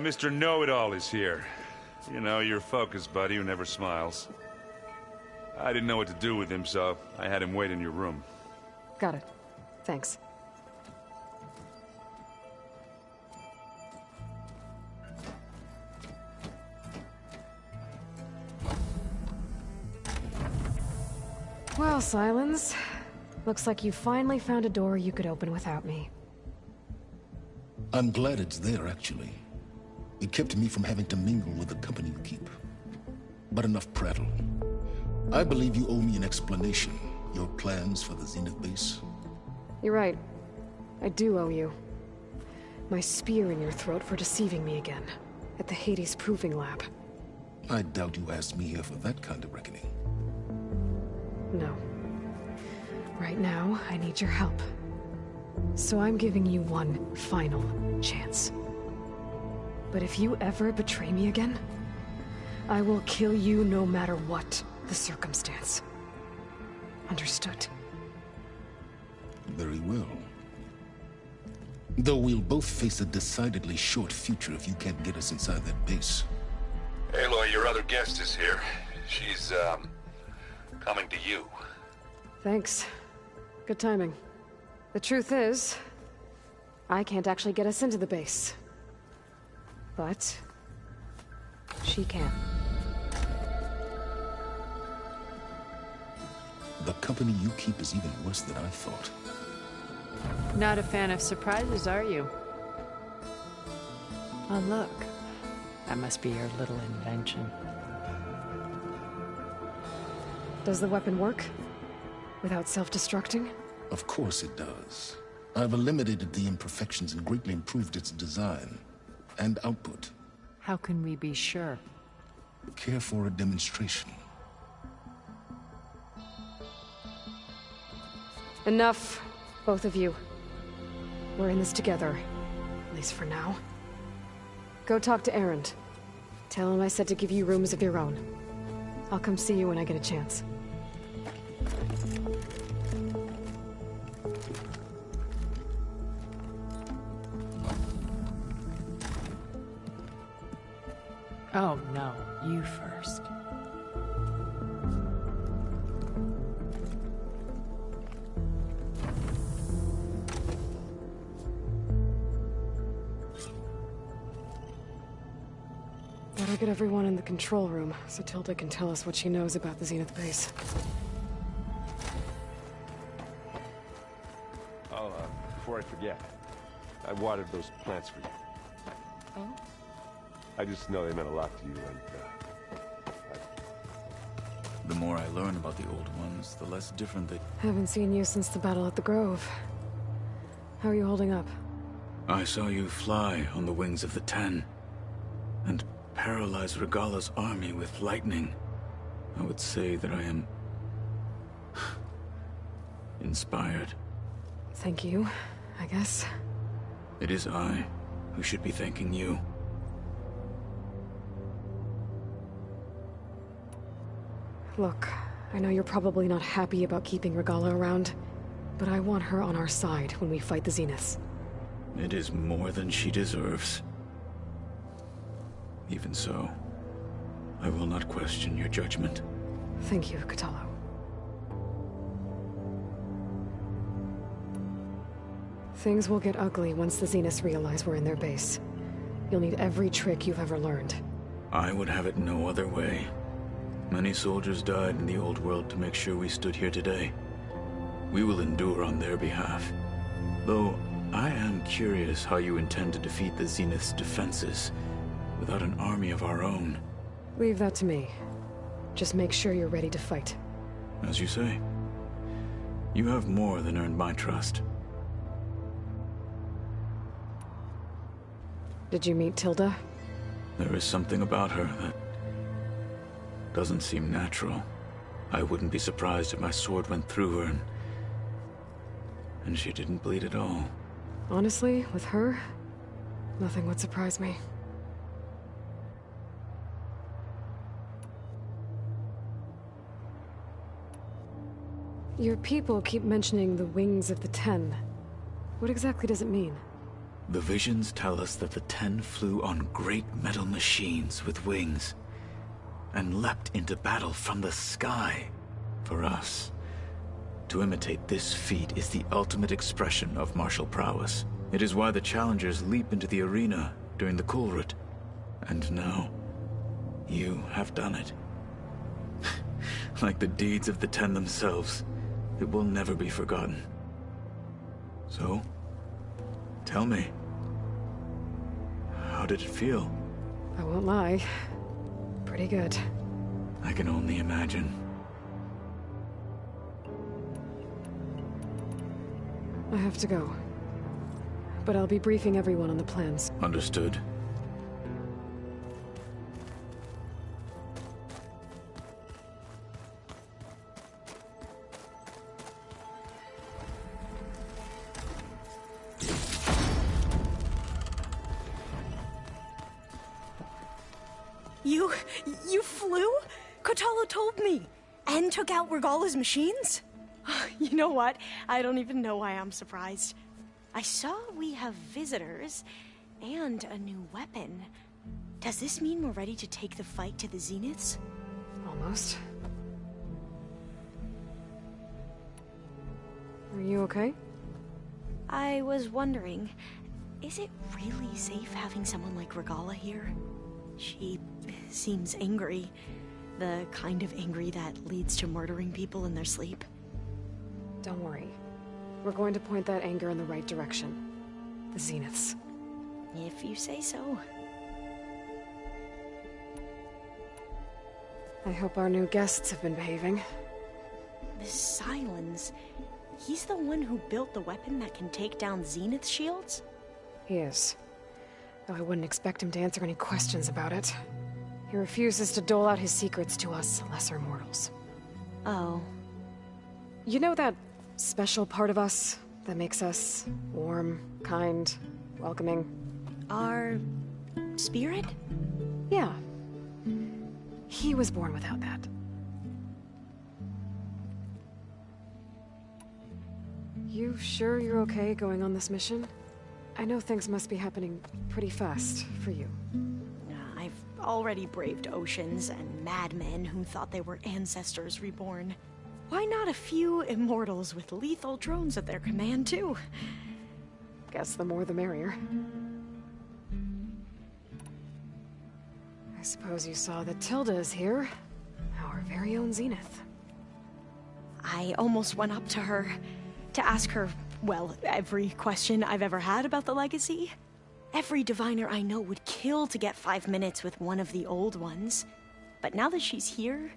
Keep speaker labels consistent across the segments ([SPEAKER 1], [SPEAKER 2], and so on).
[SPEAKER 1] Mr. Know-It-All is here. You know, your focus buddy who never smiles. I didn't know what to do with him, so I had him wait in your room.
[SPEAKER 2] Got it. Thanks. Well, Sylens. Looks like you finally found a door you could open without me.
[SPEAKER 3] I'm glad it's there, actually. It kept me from having to mingle with the company you keep. But enough prattle. I believe you owe me an explanation. Your plans for the Zenith base?
[SPEAKER 2] You're right. I do owe you. My spear in your throat for deceiving me again. At the Hades Proving Lab.
[SPEAKER 3] I doubt you asked me here for that kind of reckoning.
[SPEAKER 2] No. Right now, I need your help. So I'm giving you one final chance. But if you ever betray me again, I will kill you no matter what the circumstance. Understood?
[SPEAKER 3] Very well. Though we'll both face a decidedly short future if you can't get us inside that base.
[SPEAKER 1] Aloy, your other guest is here. She's, coming to you.
[SPEAKER 2] Thanks. Good timing. The truth is, I can't actually get us into the base. But she can.
[SPEAKER 3] The company you keep is even worse than I thought.
[SPEAKER 4] Not a fan of surprises, are you? Oh, look. That must be your little invention.
[SPEAKER 2] Does the weapon work? Without self-destructing?
[SPEAKER 3] Of course it does. I've eliminated the imperfections and greatly improved its design and output.
[SPEAKER 4] How can we be sure?
[SPEAKER 3] Care for a demonstration?
[SPEAKER 2] Enough, both of you. We're in this together, at least for now. Go talk to Erend. Tell him I said to give you rooms of your own. I'll come see you when I get a chance.
[SPEAKER 4] Oh, no. You first.
[SPEAKER 2] Better get everyone in the control room, so Tilda can tell us what she knows about the Zenith base.
[SPEAKER 5] Oh, before I forget, I watered those plants for you.
[SPEAKER 2] Oh?
[SPEAKER 5] I just know they meant a lot to you, and,
[SPEAKER 6] The more I learn about the Old Ones, the less different they...
[SPEAKER 2] Haven't seen you since the battle at the Grove. How are you holding up?
[SPEAKER 6] I saw you fly on the wings of the Ten, and paralyze Regalla's army with lightning. I would say that I am... inspired.
[SPEAKER 2] Thank you, I guess.
[SPEAKER 6] It is I who should be thanking you.
[SPEAKER 2] Look, I know you're probably not happy about keeping Regalla around, but I want her on our side when we fight the Zeniths.
[SPEAKER 6] It is more than she deserves. Even so, I will not question your judgment.
[SPEAKER 2] Thank you, Kotallo. Things will get ugly once the Zeniths realize we're in their base. You'll need every trick you've ever learned.
[SPEAKER 6] I would have it no other way. Many soldiers died in the old world to make sure we stood here today. We will endure on their behalf. Though, I am curious how you intend to defeat the Zenith's defenses without an army of our own.
[SPEAKER 2] Leave that to me. Just make sure you're ready to fight.
[SPEAKER 6] As you say. You have more than earned my trust.
[SPEAKER 2] Did you meet Tilda?
[SPEAKER 6] There is something about her that doesn't seem natural. I wouldn't be surprised if my sword went through her and she didn't bleed at all.
[SPEAKER 2] Honestly, with her, nothing would surprise me. Your people keep mentioning the Wings of the Ten. What exactly does it mean?
[SPEAKER 6] The visions tell us that the Ten flew on great metal machines with wings and leapt into battle from the sky. For us, to imitate this feat is the ultimate expression of martial prowess. It is why the challengers leap into the arena during the Kulrut. And now, you have done it. Like the deeds of the Ten themselves, it will never be forgotten. So, tell me, how did it feel?
[SPEAKER 2] I won't lie. Pretty good.
[SPEAKER 6] I can only imagine.
[SPEAKER 2] I have to go. But I'll be briefing everyone on the plans.
[SPEAKER 6] Understood.
[SPEAKER 7] You flew? Kotallo told me. And took out Regalla's machines? You know what? I don't even know why I'm surprised. I saw we have visitors and a new weapon. Does this mean we're ready to take the fight to the Zeniths?
[SPEAKER 2] Almost. Are you okay?
[SPEAKER 7] I was wondering, is it really safe having someone like Regalla here? She seems angry. The kind of angry that leads to murdering people in their sleep.
[SPEAKER 2] Don't worry. We're going to point that anger in the right direction. The Zeniths.
[SPEAKER 7] If you say so.
[SPEAKER 2] I hope our new guests have been behaving.
[SPEAKER 7] This Sylens, he's the one who built the weapon that can take down Zenith shields?
[SPEAKER 2] He is. Though I wouldn't expect him to answer any questions about it. He refuses to dole out his secrets to us lesser mortals.
[SPEAKER 7] Oh.
[SPEAKER 2] You know that special part of us that makes us warm, kind, welcoming?
[SPEAKER 7] Our spirit?
[SPEAKER 2] Yeah. He was born without that. You sure you're okay going on this mission? I know things must be happening pretty fast for you.
[SPEAKER 7] I've already braved oceans and madmen who thought they were ancestors reborn. Why not a few immortals with lethal drones at their command, too?
[SPEAKER 2] Guess the more the merrier. I suppose you saw that Tilda is here. Our very own Zenith.
[SPEAKER 7] I almost went up to her to ask her, well, every question I've ever had about the legacy. Every diviner I know would kill to get 5 minutes with one of the old ones. But now that she's here,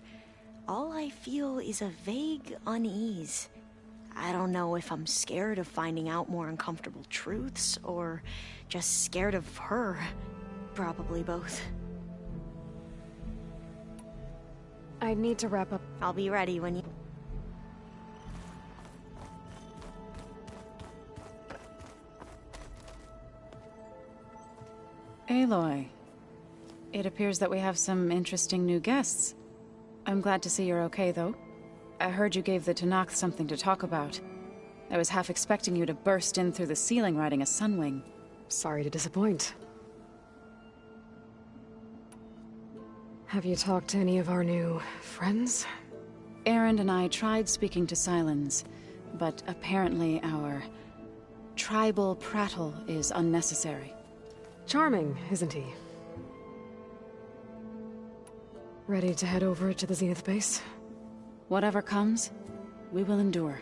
[SPEAKER 7] all I feel is a vague unease. I don't know if I'm scared of finding out more uncomfortable truths, or just scared of her. Probably both.
[SPEAKER 2] I need to wrap up.
[SPEAKER 7] I'll be ready when you...
[SPEAKER 8] Aloy, it appears that we have some interesting new guests. I'm glad to see you're okay, though. I heard you gave the Tenakth something to talk about. I was half expecting you to burst in through the ceiling riding a Sunwing.
[SPEAKER 2] Sorry to disappoint. Have you talked to any of our new friends?
[SPEAKER 8] Erend and I tried speaking to Sylens, but apparently our tribal prattle is unnecessary.
[SPEAKER 2] Charming, isn't he? Ready to head over to the Zenith base?
[SPEAKER 8] Whatever comes, we will endure.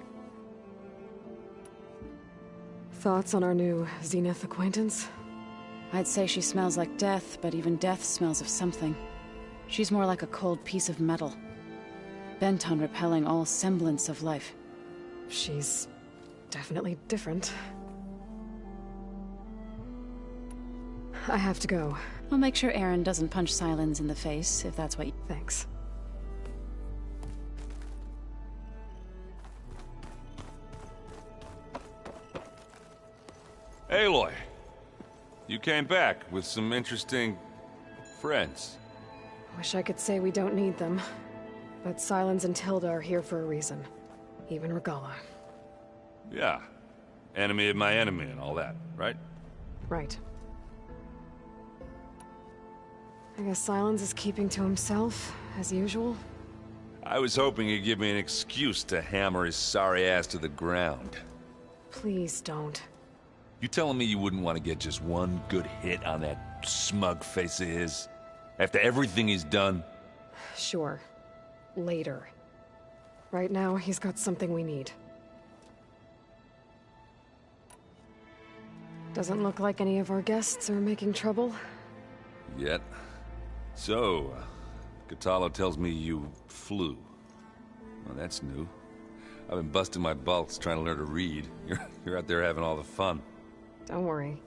[SPEAKER 2] Thoughts on our new Zenith acquaintance?
[SPEAKER 8] I'd say she smells like death, but even death smells of something. She's more like a cold piece of metal, bent on repelling all semblance of life.
[SPEAKER 2] She's definitely different. I have to go.
[SPEAKER 8] I'll make sure Erend doesn't punch Sylens in the face, if that's what you...
[SPEAKER 2] Thanks.
[SPEAKER 1] Aloy, you came back with some interesting friends.
[SPEAKER 2] Wish I could say we don't need them, but Sylens and Tilda are here for a reason. Even Regalla.
[SPEAKER 1] Yeah. Enemy of my enemy and all that, right?
[SPEAKER 2] Right. I guess Silence is keeping to himself, as usual.
[SPEAKER 1] I was hoping he'd give me an excuse to hammer his sorry ass to the ground.
[SPEAKER 2] Please don't.
[SPEAKER 1] You telling me you wouldn't want to get just one good hit on that smug face of his? After everything he's done?
[SPEAKER 2] Sure. Later. Right now, he's got something we need. Doesn't look like any of our guests are making trouble.
[SPEAKER 1] Yet. So, Kotallo tells me you flew. Well, that's new. I've been busting my balls trying to learn to read. You're out there having all the fun.
[SPEAKER 2] Don't worry.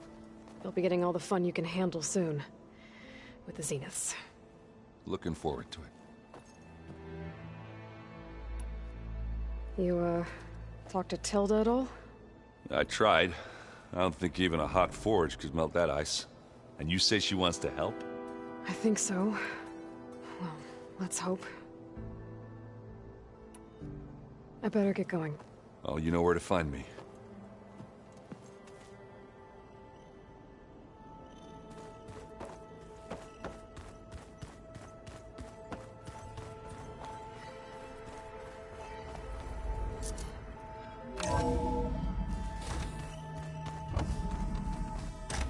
[SPEAKER 2] You'll be getting all the fun you can handle soon. With the Zeniths.
[SPEAKER 1] Looking forward to it.
[SPEAKER 2] You, talked to Tilda at all?
[SPEAKER 1] I tried. I don't think even a hot forge could melt that ice. And you say she wants to help?
[SPEAKER 2] I think so. Well, let's hope. I better get going.
[SPEAKER 1] Oh, you know where to find me.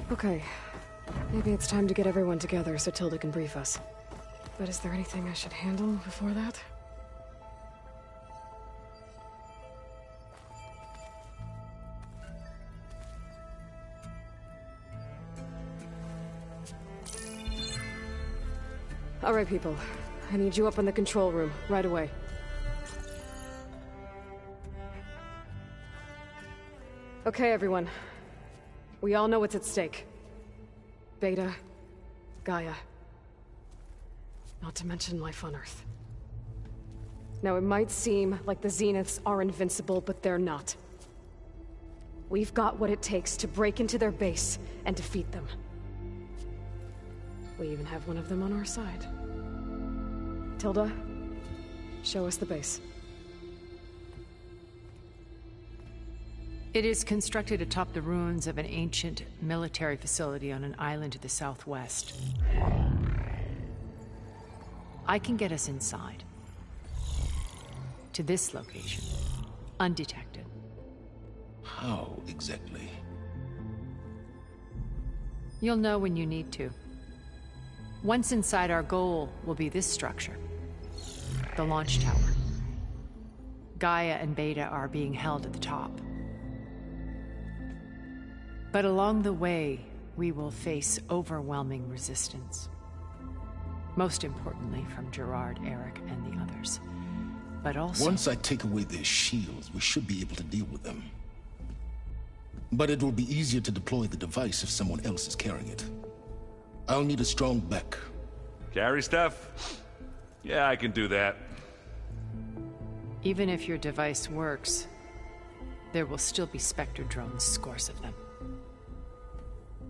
[SPEAKER 2] Okay. Maybe it's time to get everyone together so Tilda can brief us. But is there anything I should handle before that? All right, people. I need you up in the control room, right away. Okay, everyone. We all know what's at stake. Beta, Gaia. Not to mention life on Earth. Now, it might seem like the Zeniths are invincible, but they're not. We've got what it takes to break into their base and defeat them. We even have one of them on our side. Tilda, show us the base.
[SPEAKER 4] It is constructed atop the ruins of an ancient military facility on an island to the southwest. I can get us inside. To this location. Undetected.
[SPEAKER 3] How exactly?
[SPEAKER 4] You'll know when you need to. Once inside, our goal will be this structure. The launch tower. Gaia and Beta are being held at the top. But along the way, we will face overwhelming resistance. Most importantly, from Gerard, Eric, and the others. But also...
[SPEAKER 3] Once I take away their shields, we should be able to deal with them. But it will be easier to deploy the device if someone else is carrying it. I'll need a strong back.
[SPEAKER 1] Carry stuff? Yeah, I can do that.
[SPEAKER 4] Even if your device works, there will still be Spectre drones, scores of them.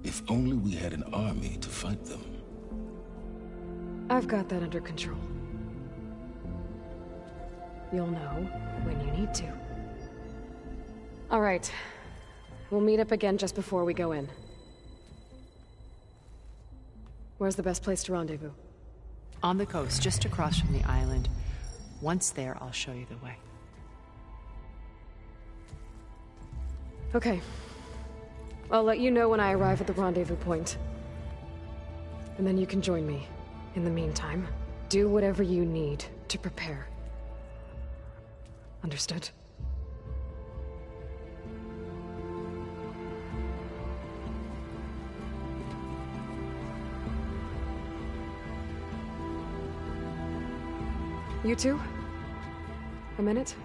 [SPEAKER 3] If only we had an army to fight them.
[SPEAKER 2] I've got that under control. You'll know when you need to. All right. We'll meet up again just before we go in. Where's the best place to rendezvous?
[SPEAKER 4] On the coast, just across from the island. Once there, I'll show you the way.
[SPEAKER 2] Okay. I'll let you know when I arrive at the rendezvous point. And then you can join me. In the meantime, do whatever you need to prepare. Understood? You two? A minute?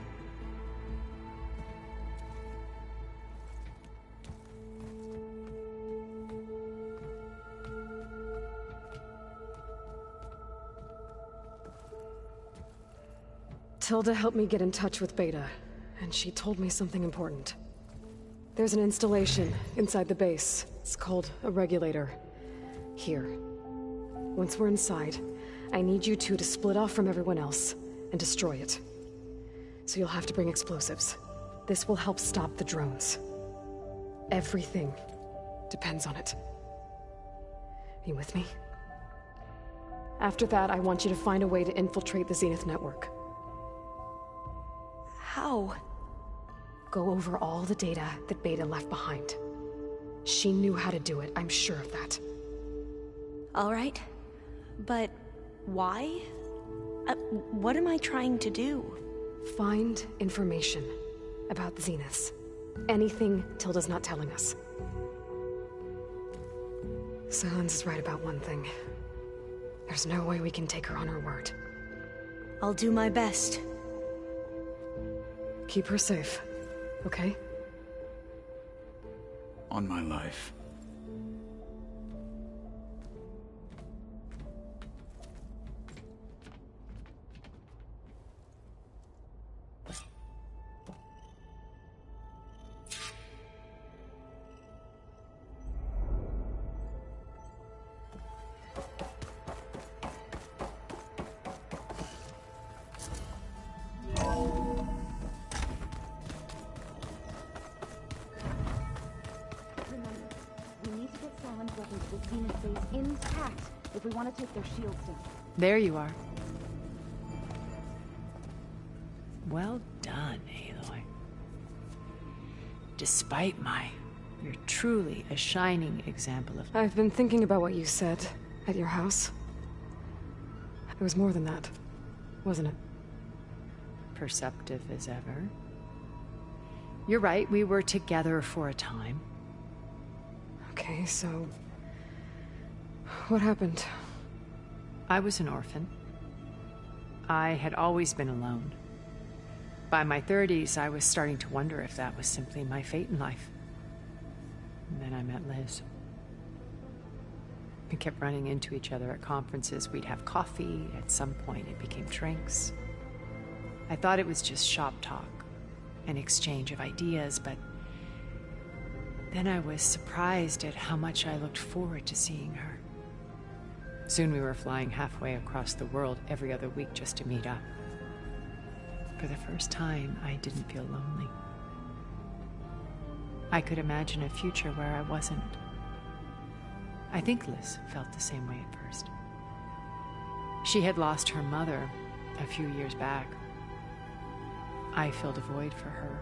[SPEAKER 2] Tilda helped me get in touch with Beta, and she told me something important. There's an installation inside the base. It's called a regulator. Here. Once we're inside, I need you two to split off from everyone else and destroy it. So you'll have to bring explosives. This will help stop the drones. Everything. depends on it. You with me? After that, I want you to find a way to infiltrate the Zenith network.
[SPEAKER 7] How?
[SPEAKER 2] Go over all the data that Beta left behind. She knew how to do it, I'm sure of that.
[SPEAKER 7] All right. But why? What am I trying to do?
[SPEAKER 2] Find information about the Zeniths. Anything Tilda's not telling us. Sylens is right about one thing. There's no way we can take her on her word.
[SPEAKER 7] I'll do my best.
[SPEAKER 2] Keep her safe, okay?
[SPEAKER 6] On my life.
[SPEAKER 9] If we want to take their shields down.
[SPEAKER 4] There you are. Well done, Aloy. Despite you're truly a shining example of...
[SPEAKER 2] I've been thinking about what you said at your house. It was more than that, wasn't it?
[SPEAKER 4] Perceptive as ever. You're right, we were together for a time.
[SPEAKER 2] Okay, so... what happened?
[SPEAKER 4] I was an orphan. I had always been alone. By my 30s, I was starting to wonder if that was simply my fate in life. And then I met Liz. We kept running into each other at conferences. We'd have coffee. At some point, it became drinks. I thought it was just shop talk, an exchange of ideas, but then I was surprised at how much I looked forward to seeing her. Soon we were flying halfway across the world every other week just to meet up. For the first time, I didn't feel lonely. I could imagine a future where I wasn't. I think Liz felt the same way at first. She had lost her mother a few years back. I filled a void for her.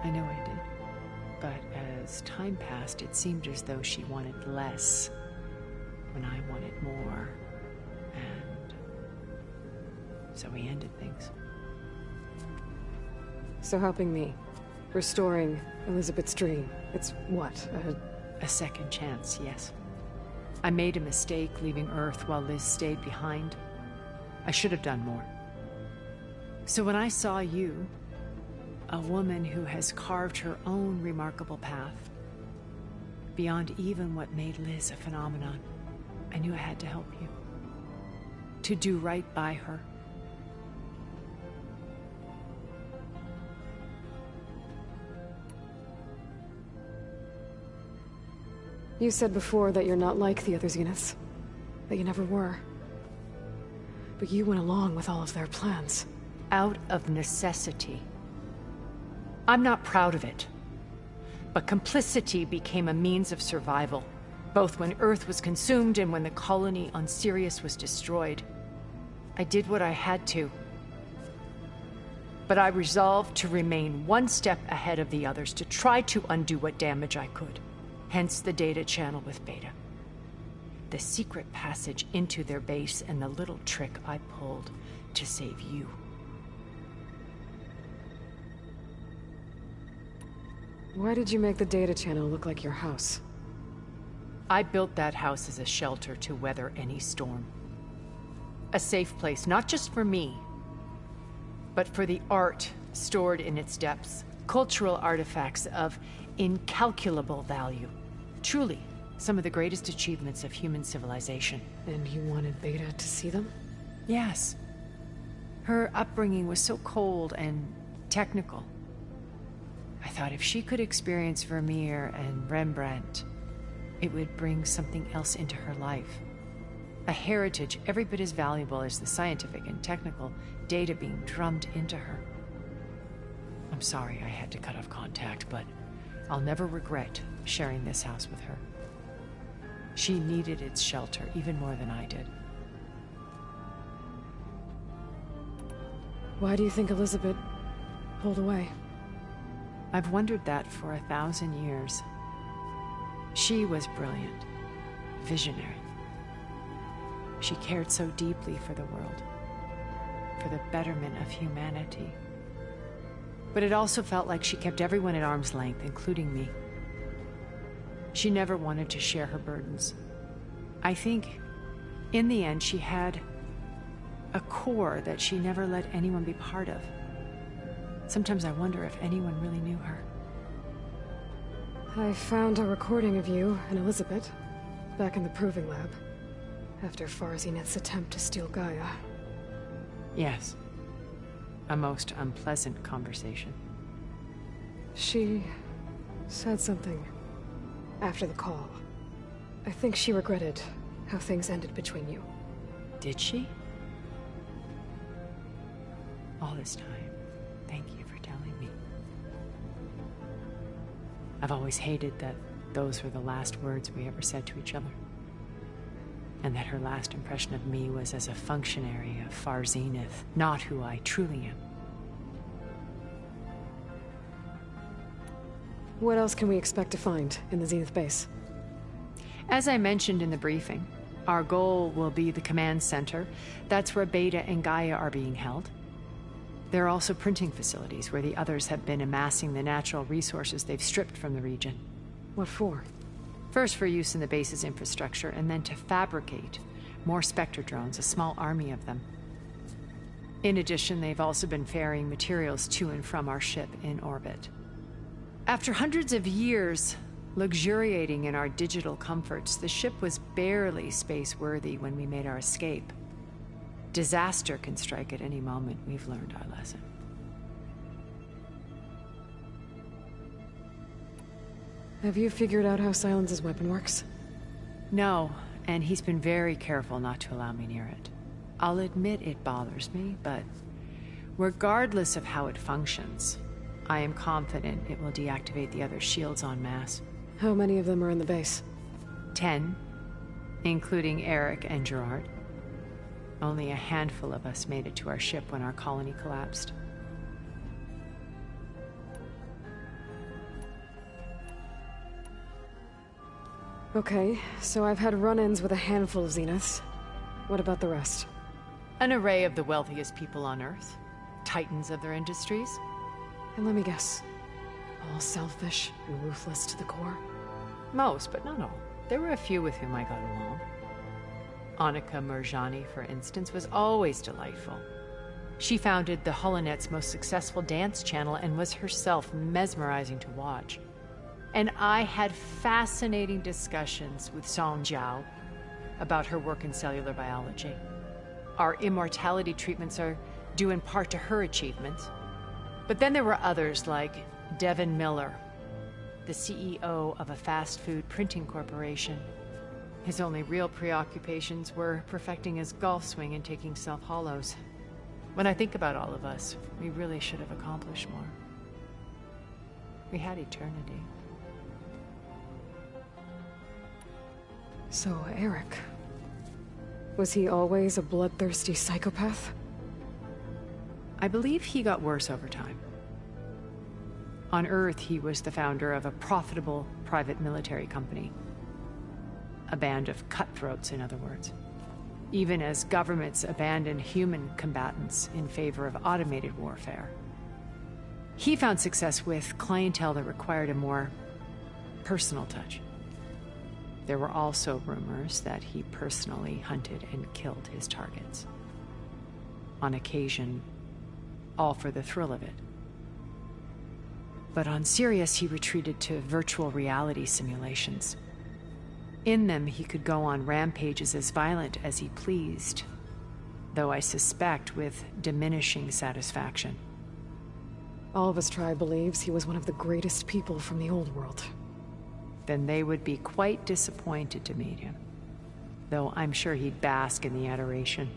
[SPEAKER 4] I know I did. But as time passed, it seemed as though she wanted less when I wanted more. And so we ended things.
[SPEAKER 2] So helping me, restoring Elizabeth's dream, it's what,
[SPEAKER 4] a second chance, yes. I made a mistake leaving Earth while Liz stayed behind. I should have done more. So when I saw you, a woman who has carved her own remarkable path, beyond even what made Liz a phenomenon, I knew I had to help you. To do right by her.
[SPEAKER 2] You said before that you're not like the other Zeniths. That you never were. But you went along with all of their plans.
[SPEAKER 4] Out of necessity. I'm not proud of it. But complicity became a means of survival, both when Earth was consumed and when the colony on Sirius was destroyed. I did what I had to. But I resolved to remain one step ahead of the others, to try to undo what damage I could. Hence the data channel with Beta. The secret passage into their base and the little trick I pulled to save you.
[SPEAKER 2] Why did you make the data channel look like your house?
[SPEAKER 4] I built that house as a shelter to weather any storm. A safe place, not just for me, but for the art stored in its depths. Cultural artifacts of incalculable value. Truly, some of the greatest achievements of human civilization.
[SPEAKER 2] And you wanted Beta to see them?
[SPEAKER 4] Yes. Her upbringing was so cold and technical. I thought if she could experience Vermeer and Rembrandt, it would bring something else into her life. A heritage every bit as valuable as the scientific and technical data being drummed into her. I'm sorry I had to cut off contact, but I'll never regret sharing this house with her. She needed its shelter even more than I did.
[SPEAKER 2] Why do you think Elizabeth pulled away?
[SPEAKER 4] I've wondered that for 1,000 years. She was brilliant, visionary. She cared so deeply for the world, for the betterment of humanity. But it also felt like she kept everyone at arm's length, including me. She never wanted to share her burdens. I think, in the end, she had a core that she never let anyone be part of. Sometimes I wonder if anyone really knew her.
[SPEAKER 2] I found a recording of you and Elizabeth back in the proving lab after Far Zenith's attempt to steal Gaia.
[SPEAKER 4] Yes. A most unpleasant conversation.
[SPEAKER 2] She said something after the call. I think she regretted how things ended between you.
[SPEAKER 4] Did she? All this time, thank you for telling me. I've always hated that those were the last words we ever said to each other. And that her last impression of me was as a functionary of Far Zenith, not who I truly am.
[SPEAKER 2] What else can we expect to find in the Zenith base?
[SPEAKER 4] As I mentioned in the briefing, our goal will be the command center. That's where Beta and Gaia are being held. There are also printing facilities where the others have been amassing the natural resources they've stripped from the region.
[SPEAKER 2] What for?
[SPEAKER 4] First for use in the base's infrastructure, and then to fabricate more Spectre drones, a small army of them. In addition, they've also been ferrying materials to and from our ship in orbit. After hundreds of years luxuriating in our digital comforts, the ship was barely space-worthy when we made our escape. Disaster can strike at any moment. We've learned our lesson.
[SPEAKER 2] Have you figured out how Silence's weapon works?
[SPEAKER 4] No, and he's been very careful not to allow me near it. I'll admit it bothers me, but regardless of how it functions, I am confident it will deactivate the other shields en masse.
[SPEAKER 2] How many of them are in the base?
[SPEAKER 4] 10, including Eric and Gerard. Only a handful of us made it to our ship when our colony collapsed.
[SPEAKER 2] Okay, so I've had run-ins with a handful of Zeniths. What about the rest?
[SPEAKER 4] An array of the wealthiest people on Earth. Titans of their industries.
[SPEAKER 2] And let me guess, all selfish and ruthless to the core?
[SPEAKER 4] Most, but not all. There were a few with whom I got along. Annika Murjani, for instance, was always delightful. She founded the Holonet's most successful dance channel and was herself mesmerizing to watch. And I had fascinating discussions with Song Jiao about her work in cellular biology. Our immortality treatments are due in part to her achievements. But then there were others like Devin Miller, the CEO of a fast food printing corporation. His only real preoccupations were perfecting his golf swing and taking self-hollows. When I think about all of us, we really should have accomplished more. We had eternity.
[SPEAKER 2] So, Eric... was he always a bloodthirsty psychopath?
[SPEAKER 4] I believe he got worse over time. On Earth, he was the founder of a profitable private military company. A band of cutthroats, in other words. Even as governments abandoned human combatants in favor of automated warfare. He found success with clientele that required a more personal touch. There were also rumors that he personally hunted and killed his targets. On occasion, all for the thrill of it. But on Sirius, he retreated to virtual reality simulations. In them, he could go on rampages as violent as he pleased, though I suspect with diminishing satisfaction.
[SPEAKER 2] All of his tribe believes he was one of the greatest people from the old world.
[SPEAKER 4] Then they would be quite disappointed to meet him, though I'm sure he'd bask in the adoration.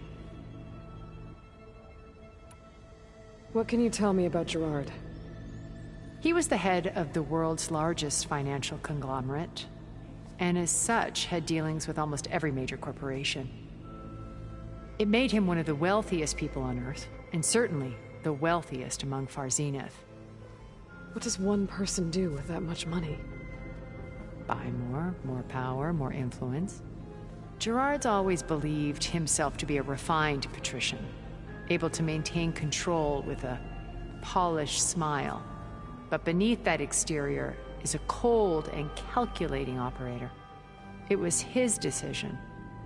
[SPEAKER 2] What can you tell me about Gerard?
[SPEAKER 4] He was the head of the world's largest financial conglomerate, and as such had dealings with almost every major corporation. It made him one of the wealthiest people on Earth, and certainly the wealthiest among Far Zenith.
[SPEAKER 2] What does one person do with that much money?
[SPEAKER 4] Buy more power, more influence. Gerard's always believed himself to be a refined patrician, able to maintain control with a polished smile. But beneath that exterior is a cold and calculating operator. It was his decision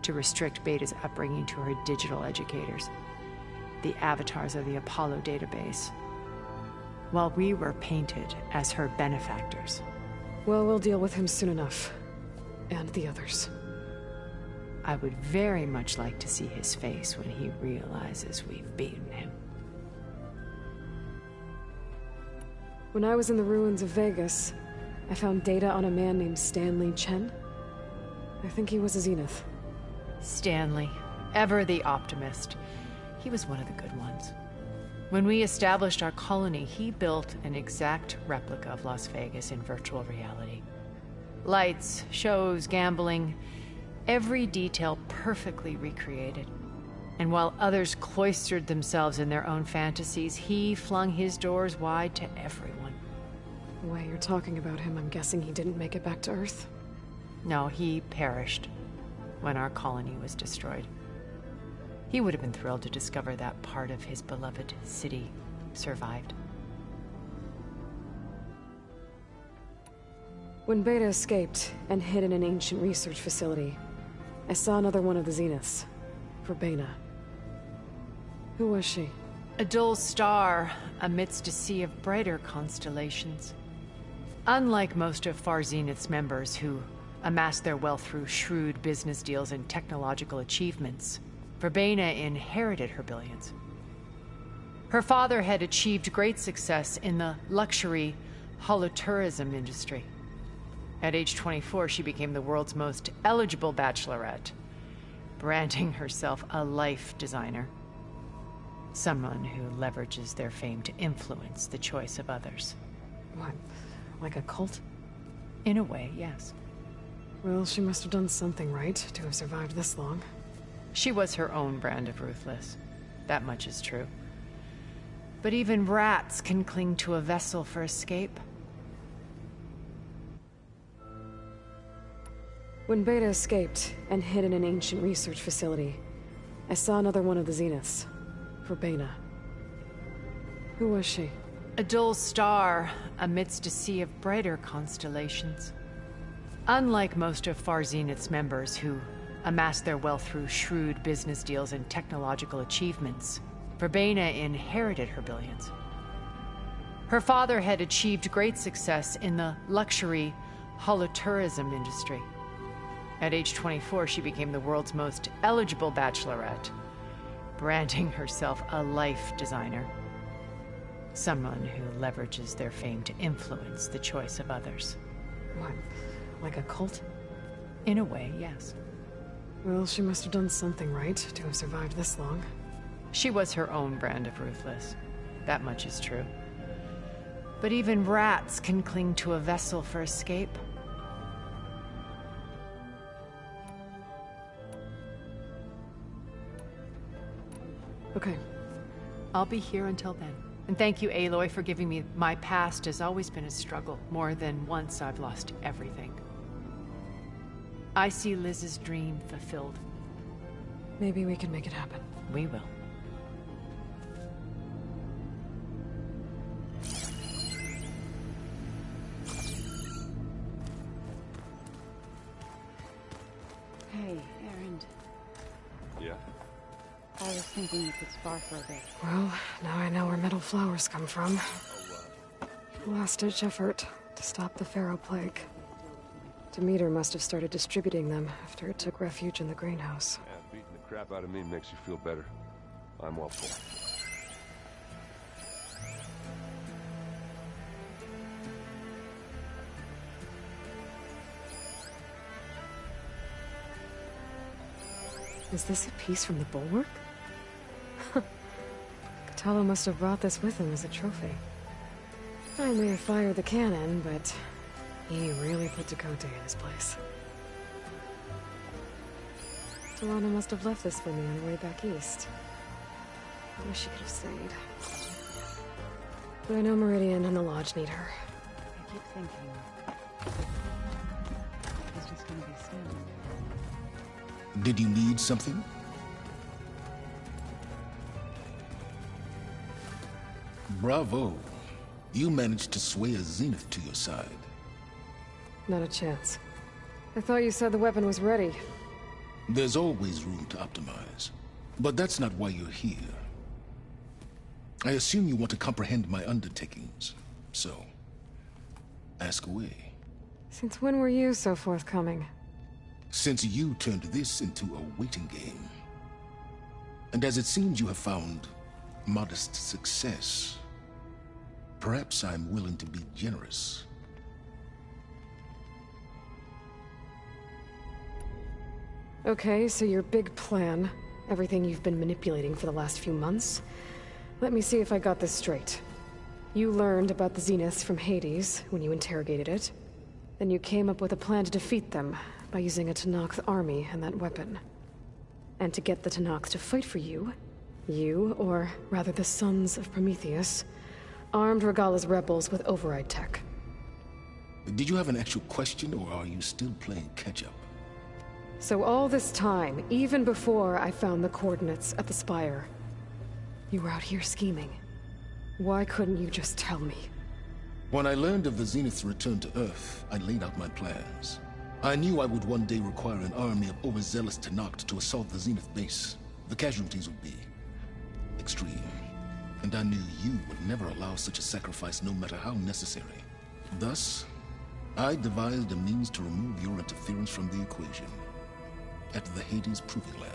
[SPEAKER 4] to restrict Beta's upbringing to her digital educators, the avatars of the Apollo database, while we were painted as her benefactors.
[SPEAKER 2] Well, we'll deal with him soon enough. And the others.
[SPEAKER 4] I would very much like to see his face when he realizes we've beaten him.
[SPEAKER 2] When I was in the ruins of Vegas, I found data on a man named Stanley Chen. I think he was a Zenith.
[SPEAKER 4] Stanley, ever the optimist. He was one of the good ones. When we established our colony, he built an exact replica of Las Vegas in virtual reality. Lights, shows, gambling, every detail perfectly recreated. And while others cloistered themselves in their own fantasies, he flung his doors wide to everyone.
[SPEAKER 2] The way you're talking about him, I'm guessing he didn't make it back to Earth?
[SPEAKER 4] No, he perished when our colony was destroyed. He would have been thrilled to discover that part of his beloved city survived.
[SPEAKER 2] When Beta escaped and hid in an ancient research facility, I saw another one of the Zeniths, Verbena. Who was she?
[SPEAKER 4] A dull star amidst a sea of brighter constellations. Unlike most of Far Zenith's members who amassed their wealth through shrewd business deals and technological achievements, Verbena inherited her billions. Her father had achieved great success in the luxury holotourism industry. At age 24, she became the world's most eligible bachelorette, branding herself a life designer. Someone who leverages their fame to influence the choice of others.
[SPEAKER 2] What, like a cult?
[SPEAKER 4] In a way, yes.
[SPEAKER 2] Well, she must have done something right to have survived this long.
[SPEAKER 4] She was her own brand of ruthless. That much is true. But even rats can cling to a vessel for escape.
[SPEAKER 2] When Beta escaped and hid in an ancient research facility, I saw another one of the Zeniths, Verbena. Who was she?
[SPEAKER 4] A dull star amidst a sea of brighter constellations. Unlike most of Far Zenith's members who amassed their wealth through shrewd business deals and technological achievements, Verbena inherited her billions. Her father had achieved great success in the luxury holotourism industry. At age 24, she became the world's most eligible bachelorette, branding herself a life designer. Someone who leverages their fame to influence the choice of others.
[SPEAKER 2] What, like a cult?
[SPEAKER 4] In a way, yes.
[SPEAKER 2] Well, she must have done something right to have survived this long.
[SPEAKER 4] She was her own brand of ruthless. That much is true. But even rats can cling to a vessel for escape.
[SPEAKER 2] Okay.
[SPEAKER 4] I'll be here until then. And thank you, Aloy, for giving me my past has always been a struggle. More than once I've lost everything. I see Liz's dream fulfilled.
[SPEAKER 2] Maybe we can make it happen.
[SPEAKER 4] We will.
[SPEAKER 8] Hey, Erend.
[SPEAKER 5] Yeah?
[SPEAKER 9] I was thinking you could spar for a bit.
[SPEAKER 2] Well, now I know where metal flowers come from. Last-ditch effort to stop the Pharaoh Plague. Demeter must have started distributing them after it took refuge in the greenhouse.
[SPEAKER 5] Yeah, beating the crap out of me makes you feel better. I'm all for it.
[SPEAKER 2] Is this a piece from the bulwark? Kotallo must have brought this with him as a trophy. I may have fired the cannon, but he really put Dakota in his place. Delana must have left this for me on the way back east. I wish she could have stayed. But I know Meridian and the Lodge need her.
[SPEAKER 9] I keep thinking he's just gonna be standing there.
[SPEAKER 3] Did you need something? Bravo. You managed to sway a Zenith to your side.
[SPEAKER 2] Not a chance. I thought you said the weapon was ready.
[SPEAKER 3] There's always room to optimize. But that's not why you're here. I assume you want to comprehend my undertakings. So, ask away.
[SPEAKER 2] Since when were you so forthcoming?
[SPEAKER 3] Since you turned this into a waiting game. And as it seems you have found modest success, perhaps I'm willing to be generous.
[SPEAKER 2] Okay, so your big plan, everything you've been manipulating for the last few months. Let me see if I got this straight. You learned about the Zeniths from Hades when you interrogated it. Then you came up with a plan to defeat them by using a Tenakth army and that weapon. And to get the Tenakth to fight for you, or rather the Sons of Prometheus, armed Regalla's rebels with override tech.
[SPEAKER 3] Did you have an actual question, or are you still playing catch-up?
[SPEAKER 2] So all this time, even before I found the coordinates at the Spire, you were out here scheming. Why couldn't you just tell me?
[SPEAKER 3] When I learned of the Zenith's return to Earth, I laid out my plans. I knew I would one day require an army of overzealous Tenakth to assault the Zenith base. The casualties would be extreme. And I knew you would never allow such a sacrifice, no matter how necessary. Thus, I devised a means to remove your interference from the equation. At the Hades Proving Lab.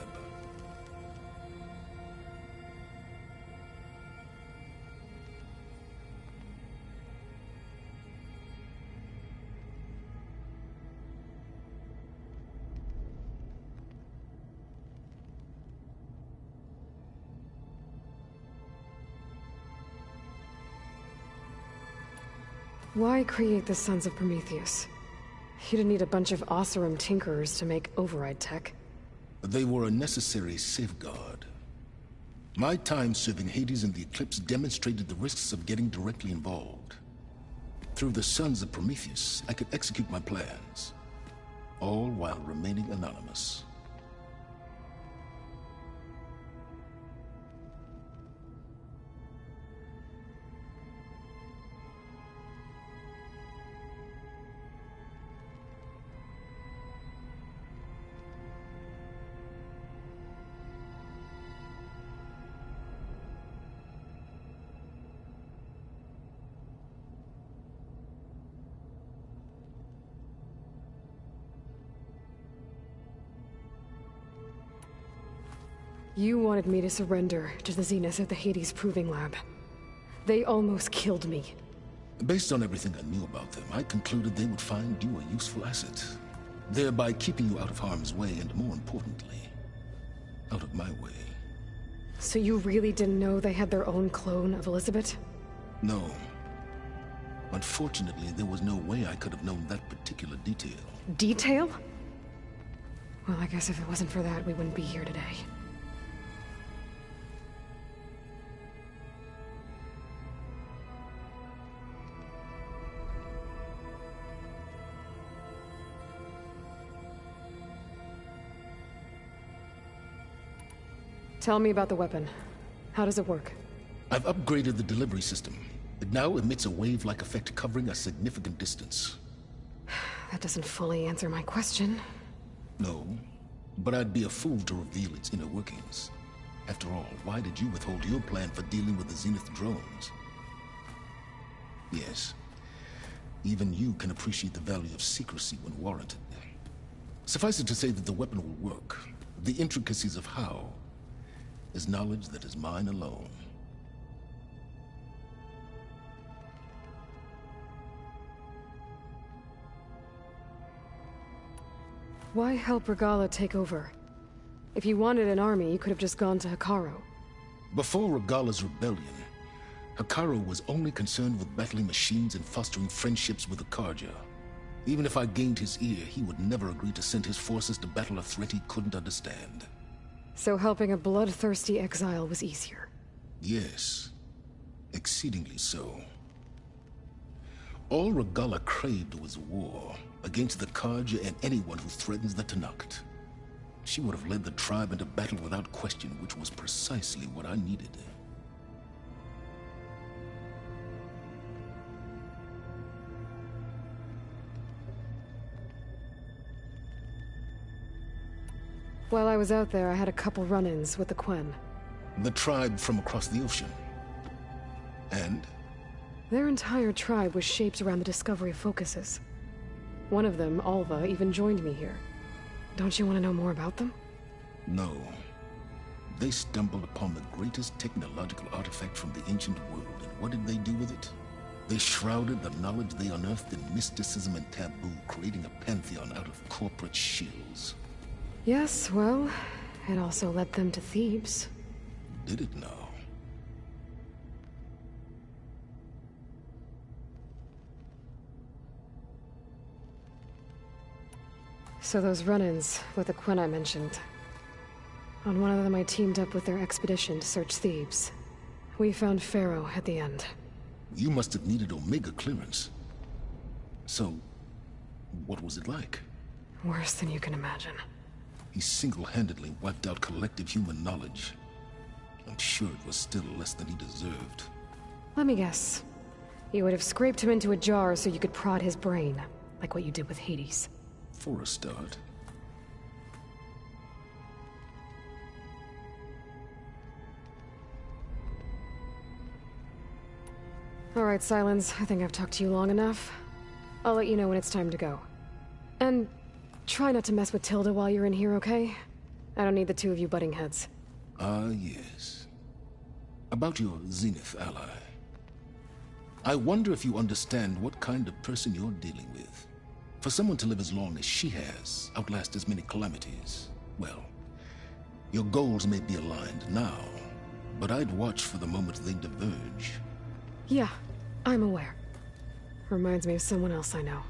[SPEAKER 2] Why create the Sons of Prometheus? You didn't need a bunch of Oseram tinkerers to make override tech.
[SPEAKER 3] They were a necessary safeguard. My time serving Hades in the Eclipse demonstrated the risks of getting directly involved. Through the Sons of Prometheus, I could execute my plans, all while remaining anonymous.
[SPEAKER 2] You wanted me to surrender to the Zenith at the Hades Proving Lab. They almost killed me.
[SPEAKER 3] Based on everything I knew about them, I concluded they would find you a useful asset, thereby keeping you out of harm's way and, more importantly, out of my way.
[SPEAKER 2] So you really didn't know they had their own clone of Elizabeth?
[SPEAKER 3] No. Unfortunately, there was no way I could have known that particular detail.
[SPEAKER 2] Detail? Well, I guess if it wasn't for that, we wouldn't be here today. Tell me about the weapon. How does it work?
[SPEAKER 3] I've upgraded the delivery system. It now emits a wave-like effect covering a significant distance.
[SPEAKER 2] That doesn't fully answer my question.
[SPEAKER 3] No, but I'd be a fool to reveal its inner workings. After all, why did you withhold your plan for dealing with the Zenith drones? Yes, even you can appreciate the value of secrecy when warranted. Suffice it to say that the weapon will work. The intricacies of how is knowledge that is mine alone.
[SPEAKER 2] Why help Regalla take over? If you wanted an army, you could have just gone to Hekarro.
[SPEAKER 3] Before Regalla's rebellion, Hekarro was only concerned with battling machines and fostering friendships with the Carja. Even if I gained his ear, he would never agree to send his forces to battle a threat he couldn't understand.
[SPEAKER 2] So helping a bloodthirsty exile was easier?
[SPEAKER 3] Yes. Exceedingly so. All Regalla craved was war, against the Carja and anyone who threatens the Tenakth. She would have led the tribe into battle without question, which was precisely what I needed.
[SPEAKER 2] While I was out there, I had a couple run-ins with the Quen.
[SPEAKER 3] The tribe from across the ocean. And?
[SPEAKER 2] Their entire tribe was shaped around the discovery of focuses. One of them, Alva, even joined me here. Don't you want to know more about them?
[SPEAKER 3] No. They stumbled upon the greatest technological artifact from the ancient world, and what did they do with it? They shrouded the knowledge they unearthed in mysticism and taboo, creating a pantheon out of corporate shills.
[SPEAKER 2] Yes, well, it also led them to Thebes.
[SPEAKER 3] Did it now?
[SPEAKER 2] So those run-ins with the Quen I mentioned. On one of them I teamed up with their expedition to search Thebes. We found Pharaoh at the end.
[SPEAKER 3] You must have needed Omega clearance. So, what was it like?
[SPEAKER 2] Worse than you can imagine.
[SPEAKER 3] He single-handedly wiped out collective human knowledge. I'm sure it was still less than he deserved.
[SPEAKER 2] Let me guess. You would have scraped him into a jar so you could prod his brain, like what you did with Hades.
[SPEAKER 3] For a start.
[SPEAKER 2] All right, Silence. I think I've talked to you long enough. I'll let you know when it's time to go. And try not to mess with Tilda while you're in here, okay? I don't need the two of you butting heads.
[SPEAKER 3] Ah, yes. About your Zenith ally. I wonder if you understand what kind of person you're dealing with. For someone to live as long as she has, outlast as many calamities, well, your goals may be aligned now, but I'd watch for the moment they diverge.
[SPEAKER 2] Yeah, I'm aware. Reminds me of someone else I know.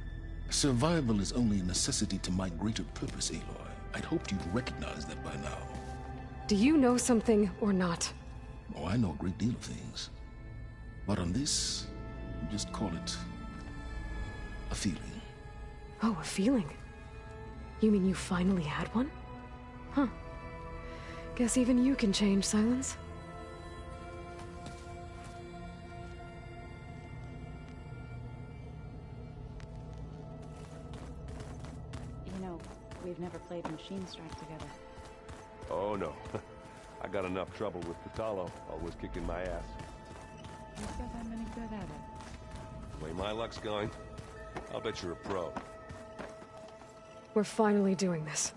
[SPEAKER 3] Survival is only a necessity to my greater purpose, Aloy. I'd hoped you'd recognize that by now.
[SPEAKER 2] Do you know something or not?
[SPEAKER 3] Oh, I know a great deal of things. But on this, just call it a feeling.
[SPEAKER 2] Oh, a feeling? You mean you finally had one? Huh. Guess even you can change, Silence.
[SPEAKER 9] You know, we've never played Machine Strike together.
[SPEAKER 5] Oh no. I got enough trouble with Kotallo, always kicking my ass.
[SPEAKER 9] Who says I'm any good at it?
[SPEAKER 5] The way my luck's going, I'll bet you're a pro.
[SPEAKER 2] We're finally doing this.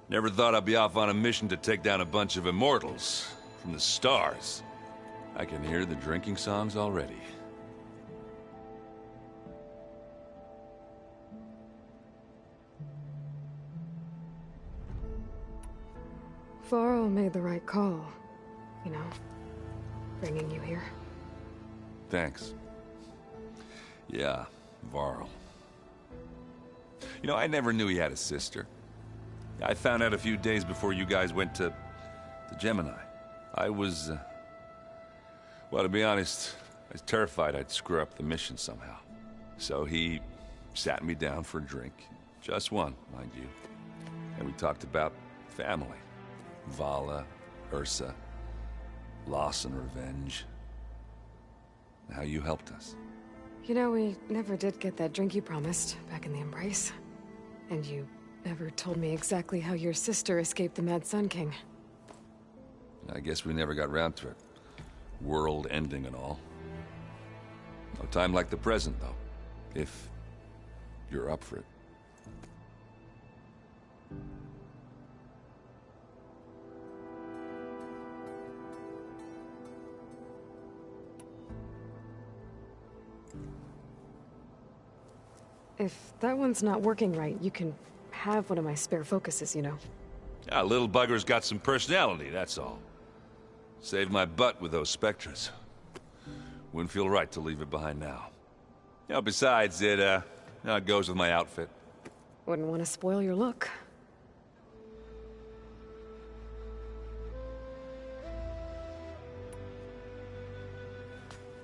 [SPEAKER 1] Never thought I'd be off on a mission to take down a bunch of immortals from the stars. I can hear the drinking songs already.
[SPEAKER 2] Varl made the right call. You know, bringing you here.
[SPEAKER 1] Thanks. Yeah, Varl. You know, I never knew he had a sister. I found out a few days before you guys went to Gemini. I was, well, to be honest, I was terrified I'd screw up the mission somehow. So he sat me down for a drink. Just one, mind you. And we talked about family. Vala, Ursa, loss and revenge. And how you helped us.
[SPEAKER 2] You know, we never did get that drink you promised back in the Embrace. And you never told me exactly how your sister escaped the Mad Sun King.
[SPEAKER 1] I guess we never got round to it. World ending and all. No time like the present, though. If you're up for it.
[SPEAKER 2] If that one's not working right, you can have one of my spare focuses, you know.
[SPEAKER 1] Ah, little bugger's got some personality, that's all. Saved my butt with those Spectres. Wouldn't feel right to leave it behind now. You know, besides, it goes with my outfit.
[SPEAKER 2] Wouldn't want to spoil your look.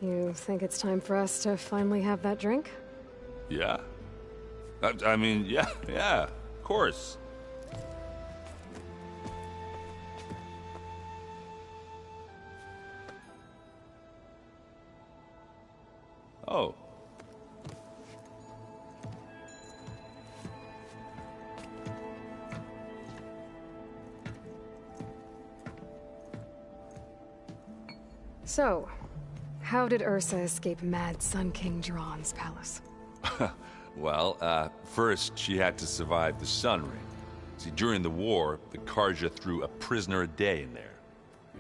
[SPEAKER 2] You think it's time for us to finally have that drink?
[SPEAKER 1] Yeah? I mean, yeah, of course. Oh.
[SPEAKER 2] So, how did Ursa escape Mad Sun King Jiran's palace?
[SPEAKER 1] Well, first she had to survive the Sun Ring. See, during the war, the Carja threw a prisoner a day in there.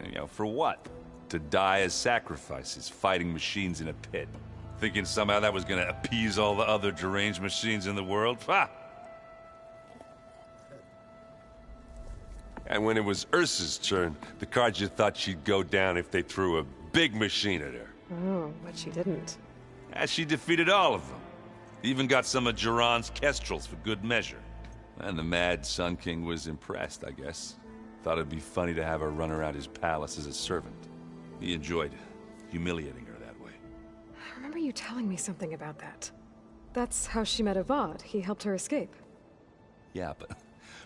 [SPEAKER 1] You know, for what? To die as sacrifices, fighting machines in a pit. Thinking somehow that was gonna appease all the other deranged machines in the world? Ha! And when it was Ursa's turn, the Carja thought she'd go down if they threw a big machine at her.
[SPEAKER 2] Oh, but she didn't.
[SPEAKER 1] And she defeated all of them. Even got some of Jiran's kestrels for good measure. And the Mad Sun King was impressed, I guess. Thought it'd be funny to have her run around his palace as a servant. He enjoyed humiliating her that way.
[SPEAKER 2] I remember you telling me something about that. That's how she met Avad. He helped her escape.
[SPEAKER 1] Yeah, but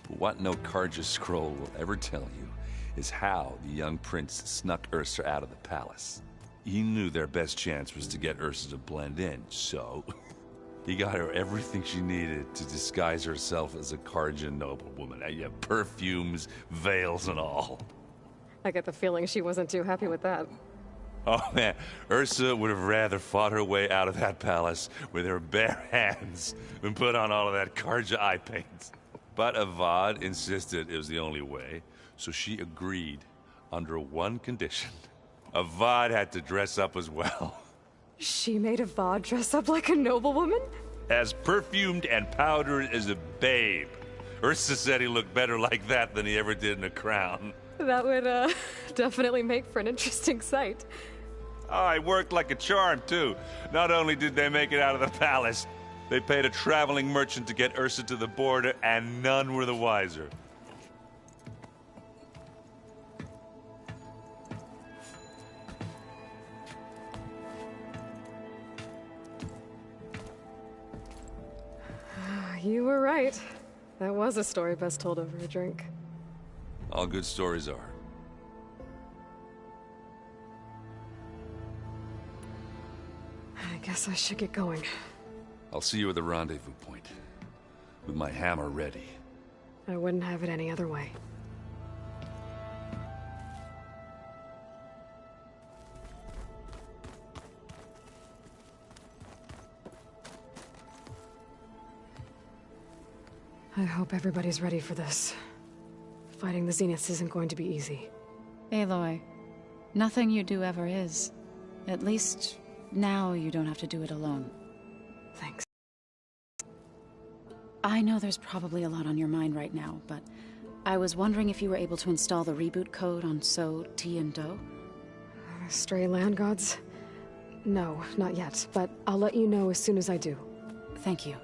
[SPEAKER 1] what no Carja scroll will ever tell you is how the young prince snuck Ursa out of the palace. He knew their best chance was to get Ursa to blend in, so he got her everything she needed to disguise herself as a Carja noblewoman. Yeah, perfumes, veils, and all.
[SPEAKER 2] I get the feeling she wasn't too happy with that.
[SPEAKER 1] Oh man, Ursa would have rather fought her way out of that palace with her bare hands than put on all of that Carja eye paint. But Avad insisted it was the only way, so she agreed under one condition. Avad had to dress up as well.
[SPEAKER 2] She made Avad dress up like a noblewoman?
[SPEAKER 1] As perfumed and powdered as a babe. Ursa said he looked better like that than he ever did in a crown.
[SPEAKER 2] That would, definitely make for an interesting sight.
[SPEAKER 1] Oh, it worked like a charm, too. Not only did they make it out of the palace, they paid a traveling merchant to get Ursa to the border, and none were the wiser.
[SPEAKER 2] You were right. That was a story best told over a drink.
[SPEAKER 1] All good stories are.
[SPEAKER 2] I guess I should get going.
[SPEAKER 1] I'll see you at the rendezvous point, with my hammer ready.
[SPEAKER 2] I wouldn't have it any other way. I hope everybody's ready for this. Fighting the Zeniths isn't going to be easy.
[SPEAKER 8] Aloy, nothing you do ever is. At least, now you don't have to do it alone.
[SPEAKER 2] Thanks.
[SPEAKER 8] I know there's probably a lot on your mind right now, but I was wondering if you were able to install the reboot code on So, Ti, and Do?
[SPEAKER 2] Stray land gods? No, not yet, but I'll let you know as soon as I do.
[SPEAKER 8] Thank you.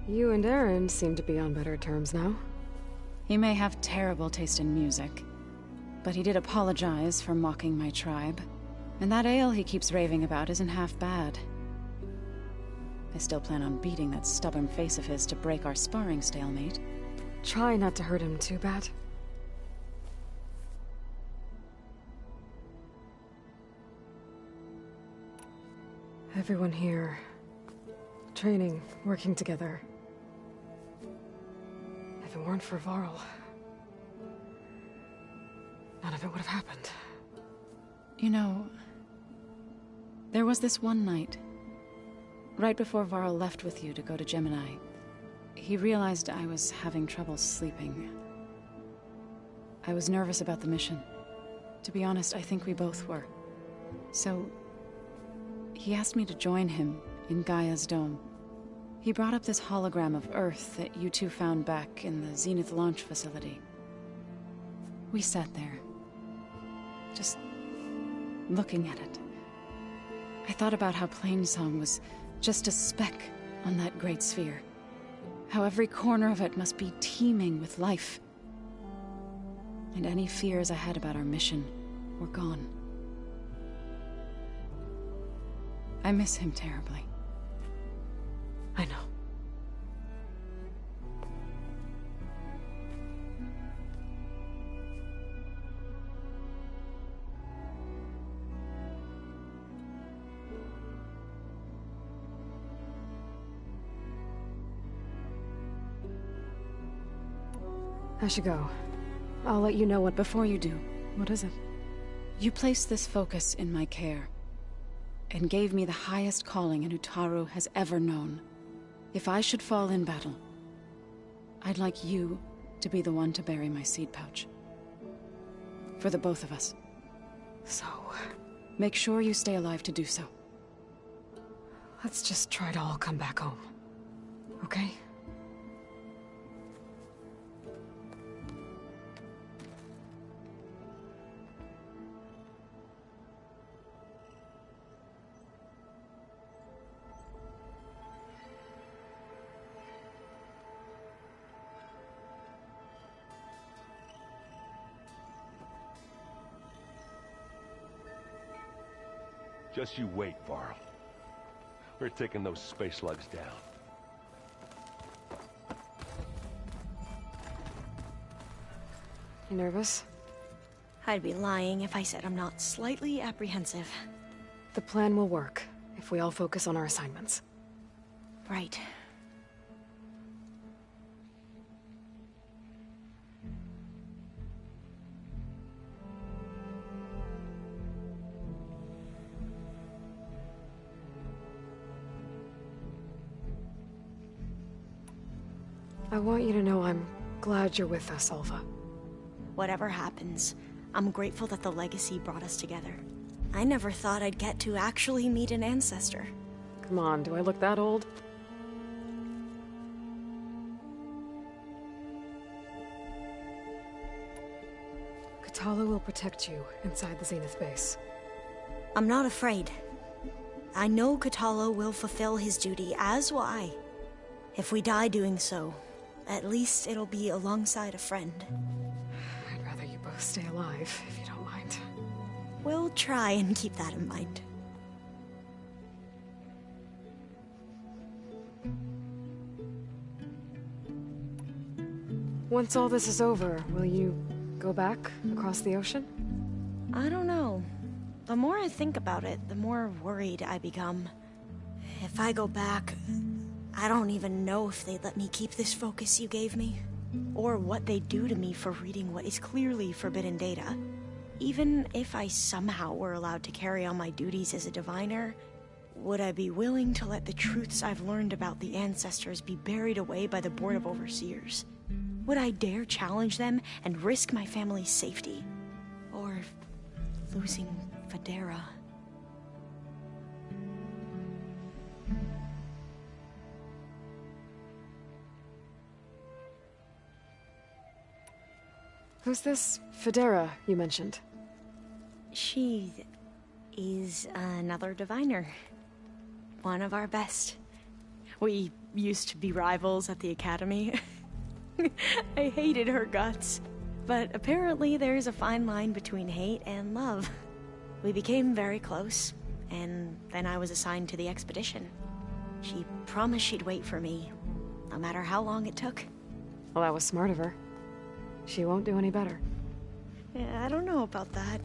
[SPEAKER 2] You and Aaron seem to be on better terms now.
[SPEAKER 8] He may have terrible taste in music, but he did apologize for mocking my tribe. And that ale he keeps raving about isn't half bad. I still plan on beating that stubborn face of his to break our sparring stalemate.
[SPEAKER 2] Try not to hurt him too bad. Everyone here training, working together. If it weren't for Varl, none of it would have happened.
[SPEAKER 8] You know, there was this one night, right before Varl left with you to go to Gemini. He realized I was having trouble sleeping. I was nervous about the mission. To be honest, I think we both were. So, he asked me to join him in Gaia's dome. He brought up this hologram of Earth that you two found back in the Zenith launch facility. We sat there, just looking at it. I thought about how Plainsong was just a speck on that great sphere. How every corner of it must be teeming with life. And any fears I had about our mission were gone. I miss him terribly.
[SPEAKER 2] I know. I should go. I'll let you know what...
[SPEAKER 8] Before you do,
[SPEAKER 2] What is it?
[SPEAKER 8] you placed this focus in my care, and gave me the highest calling an Utaru has ever known. If I should fall in battle, I'd like you to be the one to bury my seed pouch. For the both of us.
[SPEAKER 2] So...
[SPEAKER 8] Make sure you stay alive to do so.
[SPEAKER 2] let's just try to all come back home. Okay?
[SPEAKER 5] Just you wait, Varl. We're taking those space slugs down.
[SPEAKER 2] You nervous?
[SPEAKER 7] I'd be lying if I said I'm not slightly apprehensive.
[SPEAKER 2] The plan will work, if we all focus on our assignments.
[SPEAKER 7] Right.
[SPEAKER 2] I want you to know I'm glad you're with us, Alva.
[SPEAKER 7] Whatever happens, I'm grateful that the Legacy brought us together. I never thought I'd get to actually meet an ancestor.
[SPEAKER 2] Come on, do I look that old? Kotallo will protect you inside the Zenith base.
[SPEAKER 7] I'm not afraid. I know Kotallo will fulfill his duty, as will I. If we die doing so, at least it'll be alongside a friend.
[SPEAKER 2] I'd rather you both stay alive, if you don't mind.
[SPEAKER 7] We'll try and keep that in mind.
[SPEAKER 2] Once all this is over, will you go back across the ocean?
[SPEAKER 7] I don't know. The more I think about it, the more worried I become. If I go back, I don't even know if they'd let me keep this focus you gave me, or what they'd do to me for reading what is clearly forbidden data. Even if I somehow were allowed to carry on my duties as a diviner, would I be willing to let the truths I've learned about the ancestors be buried away by the Board of Overseers? Would I dare challenge them and risk my family's safety? Or losing Federa?
[SPEAKER 2] Who's this Federa you mentioned?
[SPEAKER 7] She is another diviner. One of our best. We used to be rivals at the academy. I hated her guts. But apparently there's a fine line between hate and love. We became very close, and then I was assigned to the expedition. She promised she'd wait for me, no matter how long it took.
[SPEAKER 2] Well, that was smart of her. She won't do any better.
[SPEAKER 7] Yeah, I don't know about that.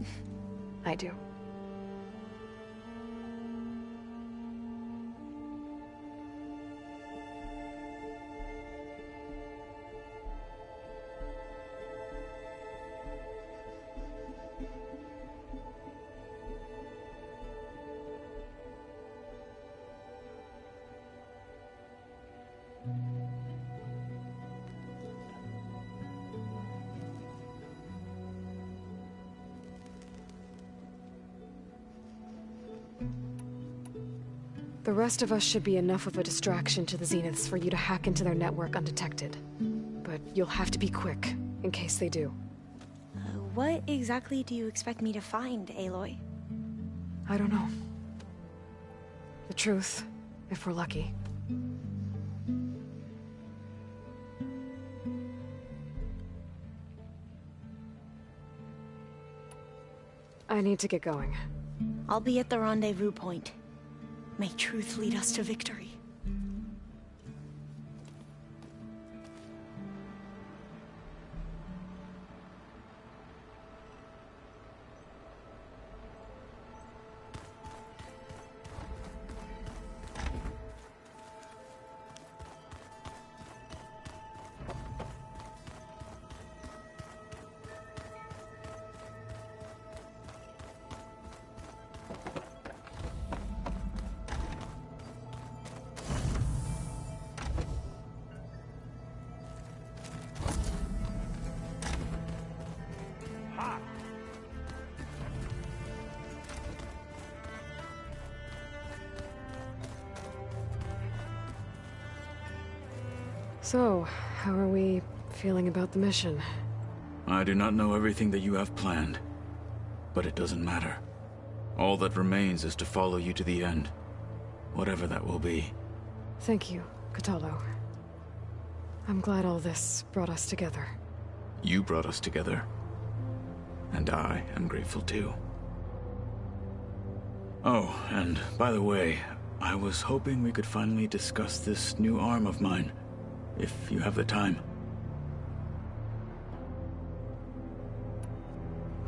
[SPEAKER 2] I do. The rest of us should be enough of a distraction to the Zeniths for you to hack into their network undetected. But you'll have to be quick, in case they do.
[SPEAKER 7] What exactly do you expect me to find, Aloy?
[SPEAKER 2] I don't know. The truth, if we're lucky. I need to get going.
[SPEAKER 7] I'll be at the rendezvous point. May truth lead us to victory.
[SPEAKER 2] So, how are we feeling about the mission?
[SPEAKER 6] I do not know everything that you have planned, but it doesn't matter. All that remains is to follow you to the end, whatever that will be.
[SPEAKER 2] Thank you, Kotallo. I'm glad all this brought us together.
[SPEAKER 6] You brought us together, and I am grateful too. Oh, and by the way, I was hoping we could finally discuss this new arm of mine, if you have the time.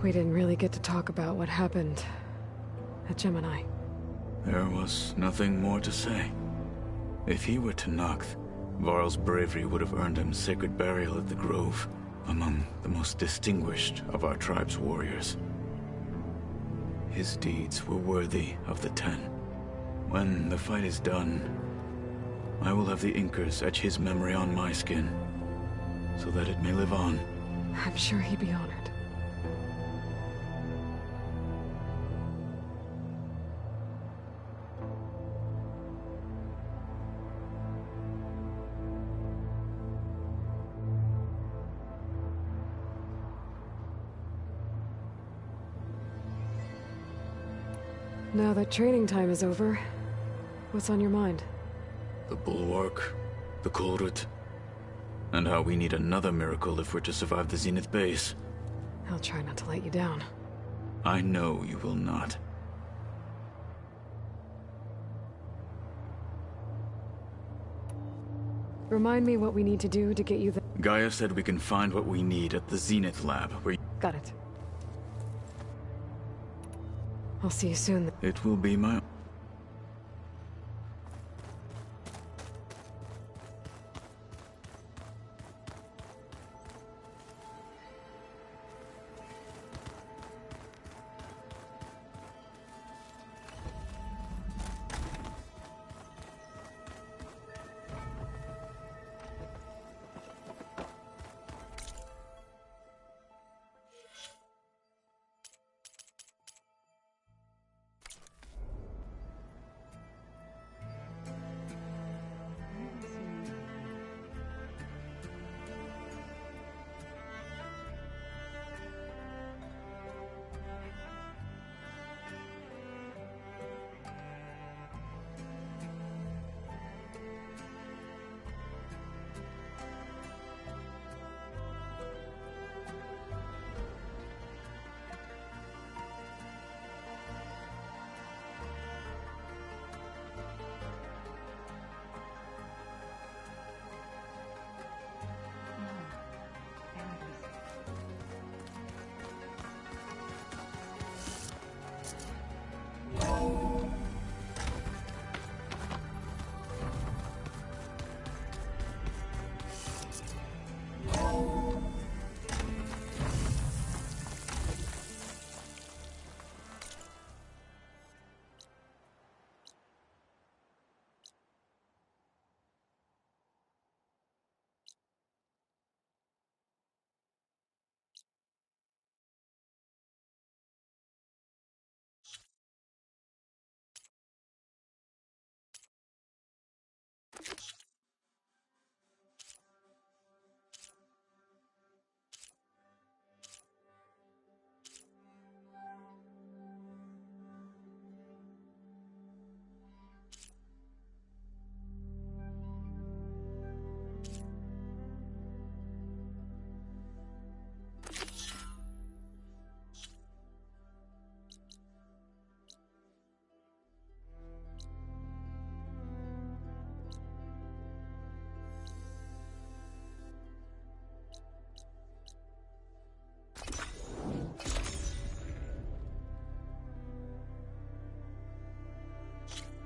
[SPEAKER 2] We didn't really get to talk about what happened at Gemini.
[SPEAKER 6] There was nothing more to say. If he were Tenakth, Varl's bravery would have earned him sacred burial at the Grove, among the most distinguished of our tribe's warriors. His deeds were worthy of the Ten. When the fight is done, I will have the Inkers etch his memory on my skin, so that it may live on.
[SPEAKER 2] I'm sure he'd be honored. Now that training time is over, what's on your mind?
[SPEAKER 6] The Bulwark, the Kulrut, and how we need another miracle if we're to survive the Zenith base.
[SPEAKER 2] I'll try not to let you down.
[SPEAKER 6] I know you will not.
[SPEAKER 2] Remind me what we need to do to get you the—
[SPEAKER 6] Gaia said we can find what we need at the Zenith lab, where—
[SPEAKER 2] Got it. I'll see you soon.
[SPEAKER 6] It will be my—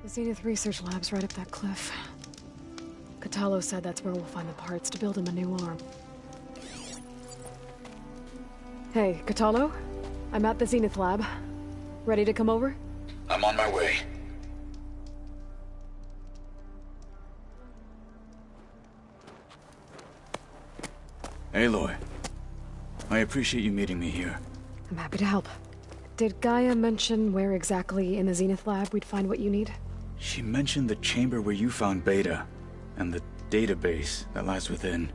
[SPEAKER 2] The Zenith Research Lab's right up that cliff. Kotallo said that's where we'll find the parts to build him a new arm. Hey, Kotallo? I'm at the Zenith Lab. Ready to come over?
[SPEAKER 6] I'm on my way. Aloy, I appreciate you meeting me here.
[SPEAKER 2] I'm happy to help. Did Gaia mention where exactly in the Zenith Lab we'd find what you need?
[SPEAKER 6] She mentioned the chamber where you found Beta, and the database that lies within.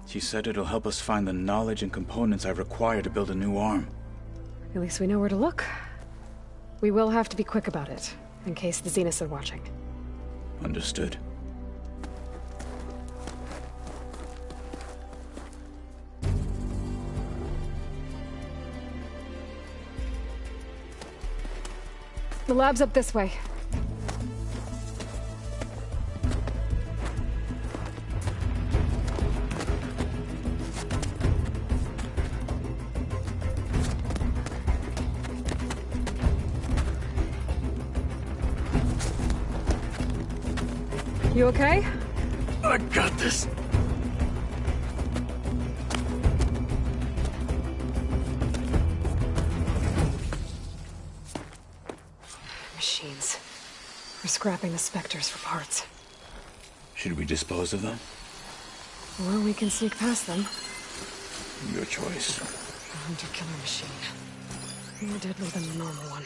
[SPEAKER 6] She said it'll help us find the knowledge and components I require to build a new arm.
[SPEAKER 2] At least we know where to look. We will have to be quick about it, in case the Zeniths are watching.
[SPEAKER 6] Understood.
[SPEAKER 2] The lab's up this way. You okay?
[SPEAKER 6] I got this.
[SPEAKER 2] Machines. We're scrapping the Spectres for parts.
[SPEAKER 6] Should we dispose of them?
[SPEAKER 2] Or we can sneak past them.
[SPEAKER 6] Your choice.
[SPEAKER 2] A hunter-killer machine. More deadly than the normal one.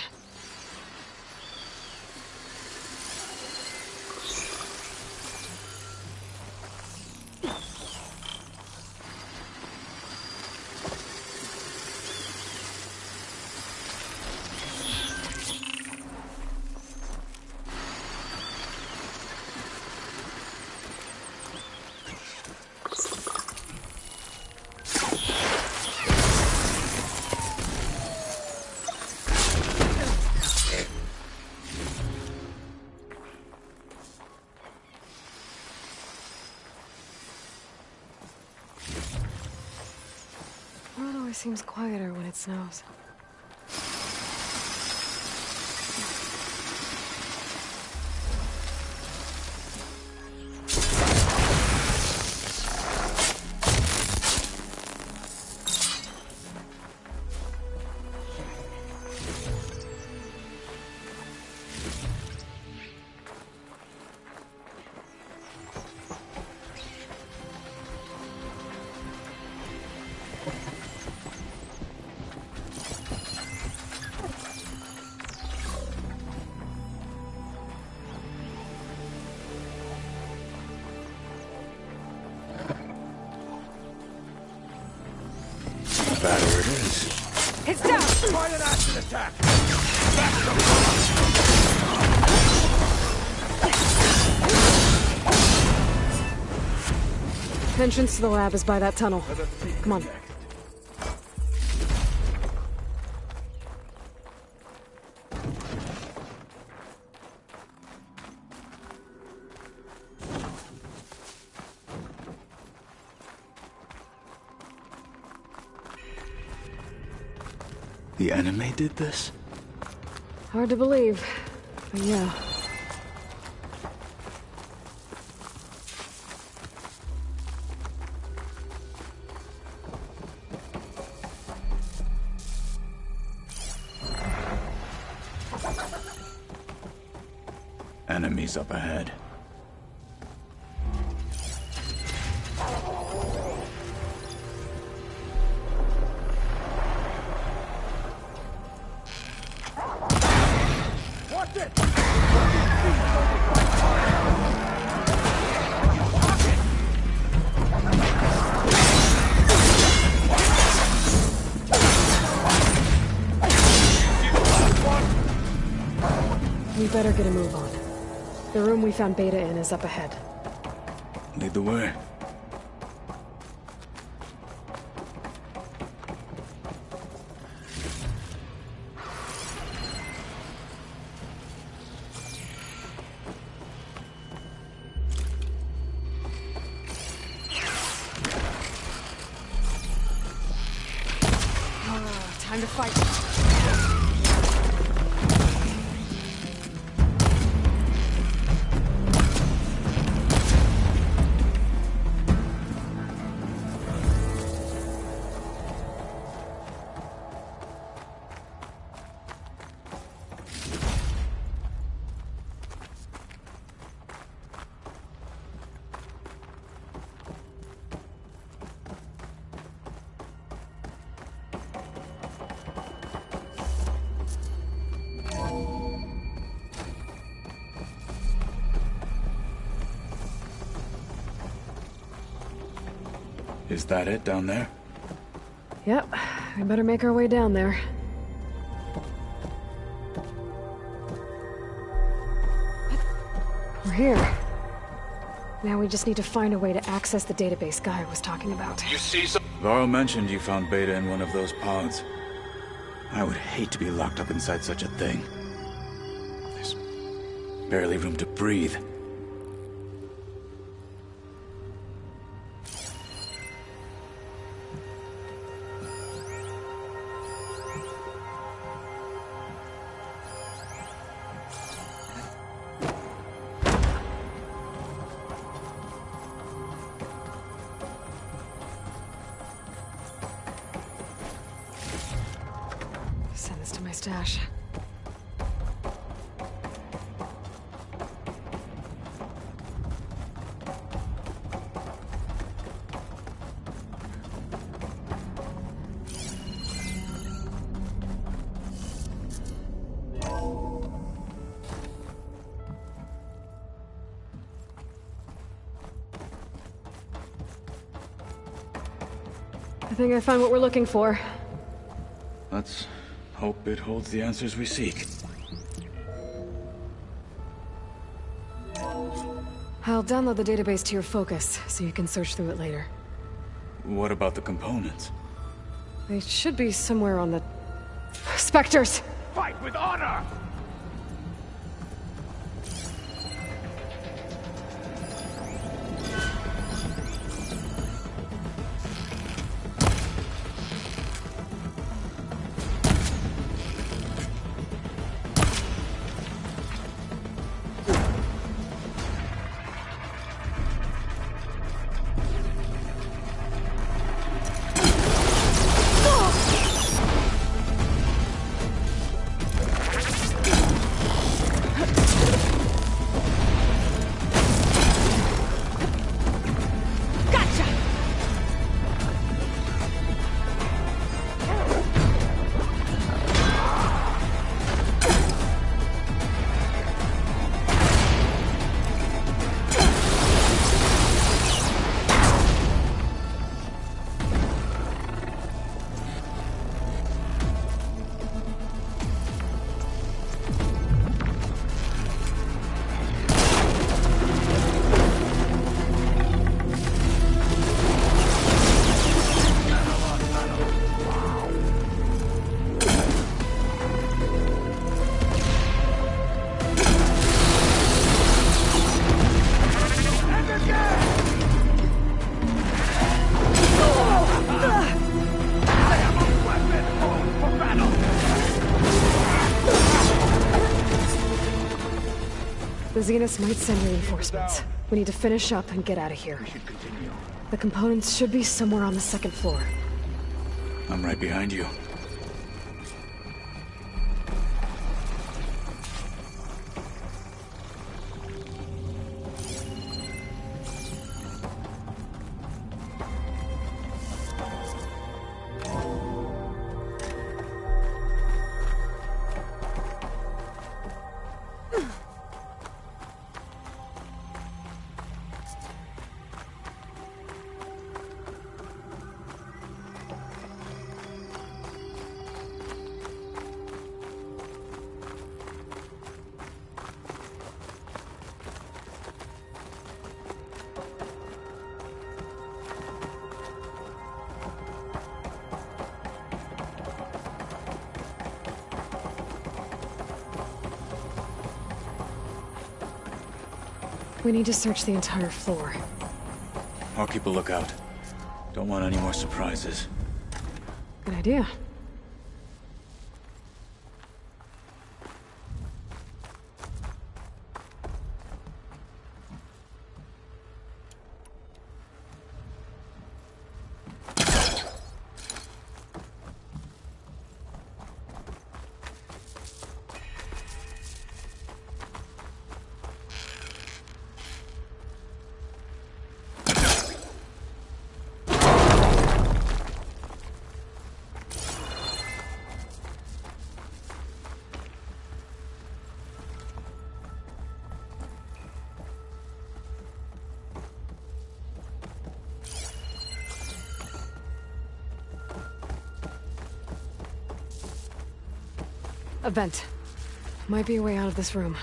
[SPEAKER 2] The world always seems quieter when it snows.
[SPEAKER 6] Battery it is.
[SPEAKER 2] It's down!
[SPEAKER 5] Find an acid attack!
[SPEAKER 2] Entrance to the lab is by that tunnel. Come on.
[SPEAKER 6] The enemy did this?
[SPEAKER 2] Hard to believe, but yeah.
[SPEAKER 6] Enemies up ahead.
[SPEAKER 2] We better get a move on. The room we found Beta in is up ahead.
[SPEAKER 6] Lead the way.
[SPEAKER 2] Time to fight.
[SPEAKER 6] Is that it down there?
[SPEAKER 2] Yep, we better make our way down there. We're here. Now we just need to find a way to access the database Gaia was talking about.
[SPEAKER 10] You see some...
[SPEAKER 6] Varl mentioned you found Beta in one of those pods. I would hate to be locked up inside such a thing. There's barely room to breathe.
[SPEAKER 2] Send this to my stash. I think I found what we're looking for.
[SPEAKER 6] Let's hope it holds the answers we seek.
[SPEAKER 2] I'll download the database to your Focus, so you can search through it later.
[SPEAKER 6] What about the components?
[SPEAKER 2] They should be somewhere on the... Spectres!
[SPEAKER 10] Fight with honor!
[SPEAKER 2] The Zeniths might send reinforcements. We need to finish up and get out of here. The components should be somewhere on the second floor.
[SPEAKER 6] I'm right behind you.
[SPEAKER 2] We need to search the entire floor.
[SPEAKER 6] I'll keep a lookout. Don't want any more surprises.
[SPEAKER 2] Good idea. A vent. Might be a way out of this room.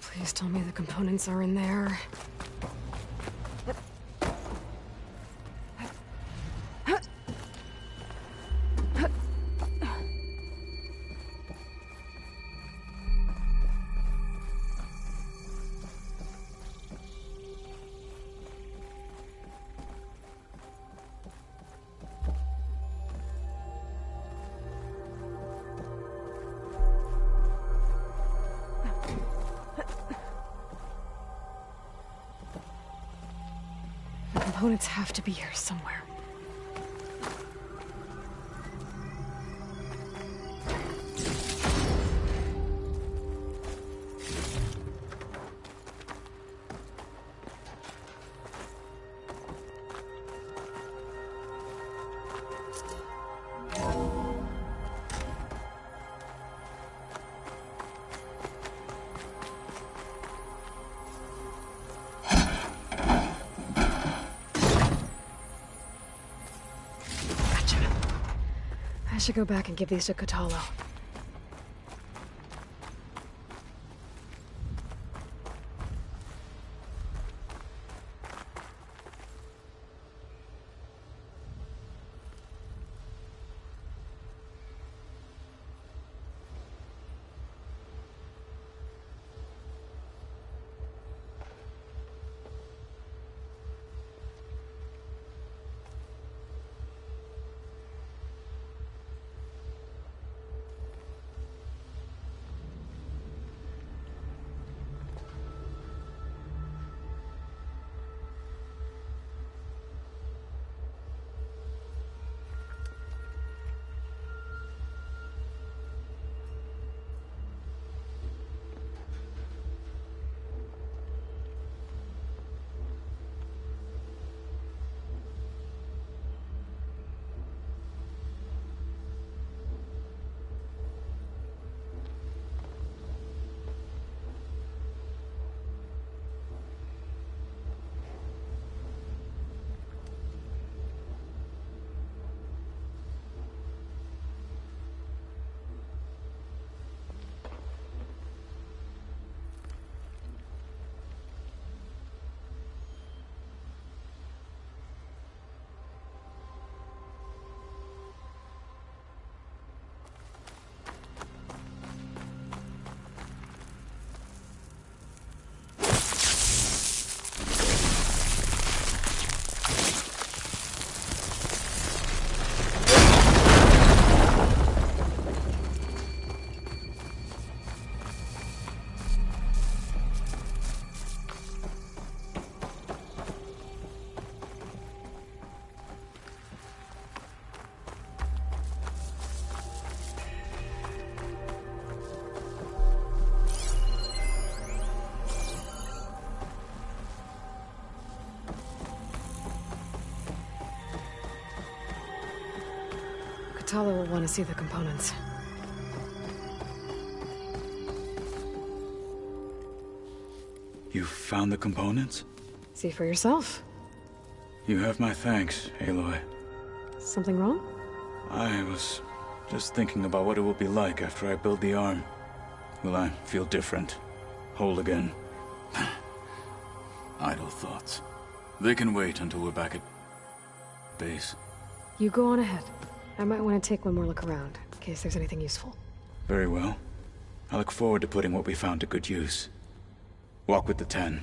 [SPEAKER 2] Please tell me the components are in there. Components have to be here somewhere. I should go back and give these to Kotallo. Kotallo will want to see the components.
[SPEAKER 6] You found the components?
[SPEAKER 2] See for yourself.
[SPEAKER 6] You have my thanks, Aloy.
[SPEAKER 2] Something wrong?
[SPEAKER 6] I was just thinking about what it will be like after I build the arm. Will I feel different? Whole again? Idle thoughts. They can wait until we're back at base.
[SPEAKER 2] You go on ahead. I might want to take one more look around, in case there's anything useful.
[SPEAKER 6] Very well. I look forward to putting what we found to good use. Walk with the 10.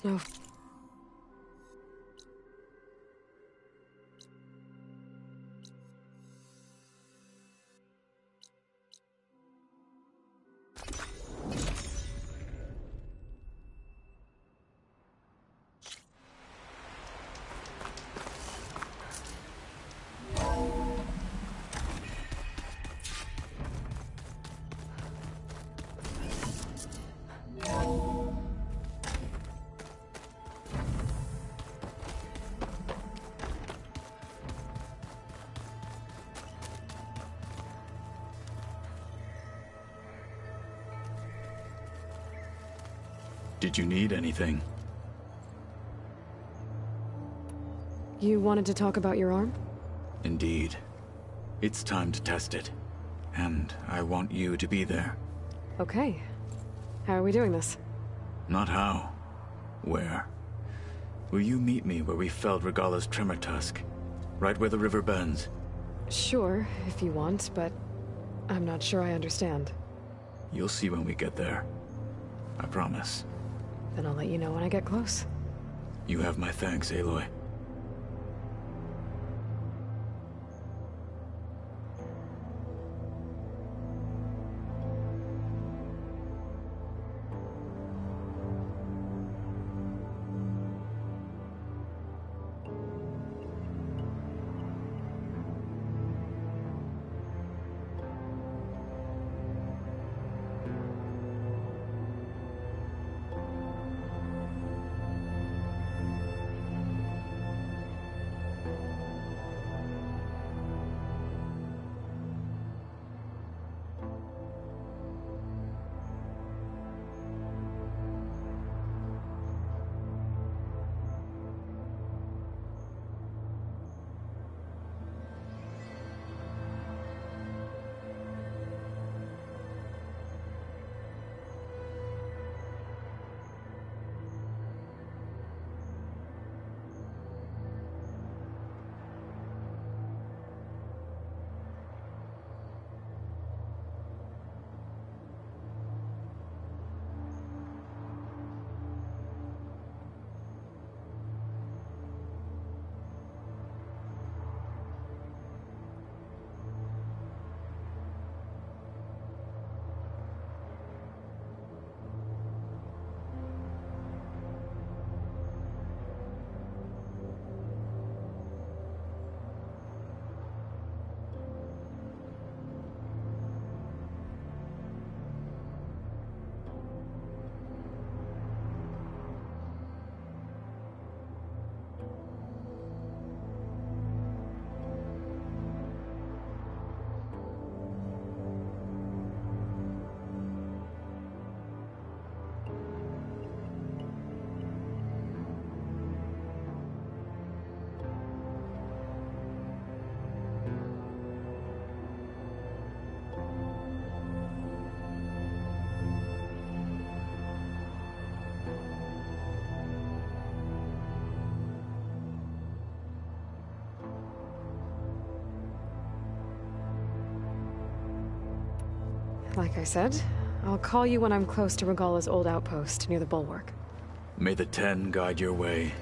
[SPEAKER 2] There's no...
[SPEAKER 6] Did you need anything?
[SPEAKER 2] You wanted to talk about your arm?
[SPEAKER 6] Indeed. It's time to test it. And I want you to be there.
[SPEAKER 2] Okay. How are we doing this?
[SPEAKER 6] Not how. Where? Will you meet me where we felled Regalla's Tremor Tusk? Right where the river bends?
[SPEAKER 2] Sure, if you want, but I'm not sure I understand.
[SPEAKER 6] You'll see when we get there. I promise.
[SPEAKER 2] Then I'll let you know when I get close.
[SPEAKER 6] You have my thanks, Aloy.
[SPEAKER 2] Like I said, I'll call you when I'm close to Regalla's old outpost near the bulwark.
[SPEAKER 6] May the Ten guide your way.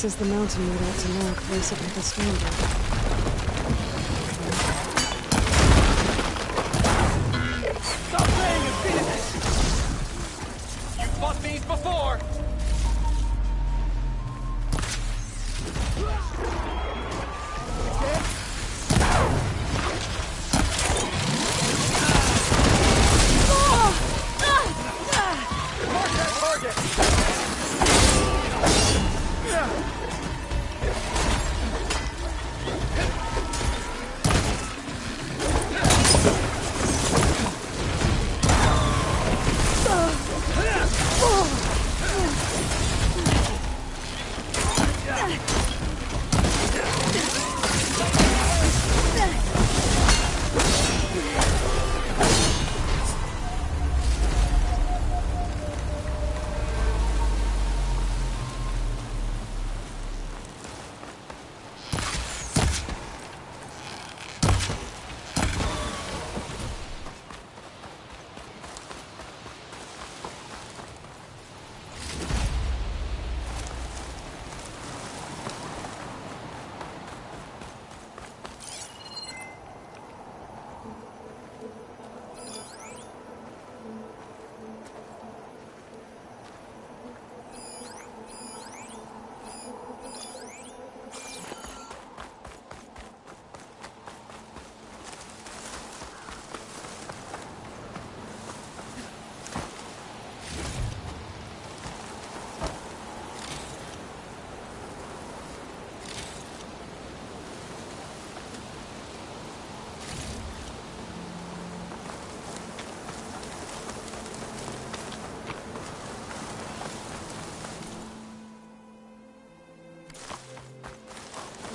[SPEAKER 2] This is the mountain we went to Mark recently this storm.
[SPEAKER 10] Stop playing and finish it! You fought these before! Mark that target!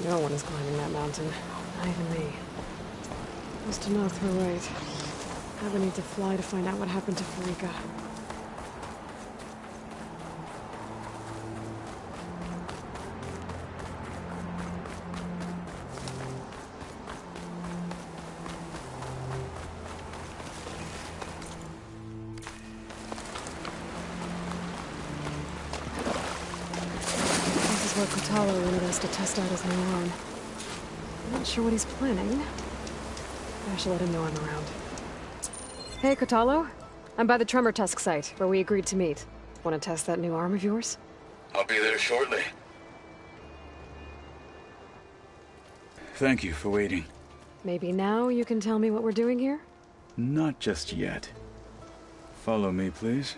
[SPEAKER 2] No one is climbing that mountain. Not even me. Must Tanoth were right. I would need to fly to find out what happened to Farika. This is where Kotallo wanted us to test out his new arm. I'm not sure what he's planning. I should let him know I'm around. Hey, Kotallo. I'm by the Tremor Tusk site, where we agreed to meet. Want to test that new arm of yours?
[SPEAKER 6] I'll be there shortly. Thank you for waiting.
[SPEAKER 2] Maybe now you can tell me what we're doing here?
[SPEAKER 6] Not just yet. Follow me, please.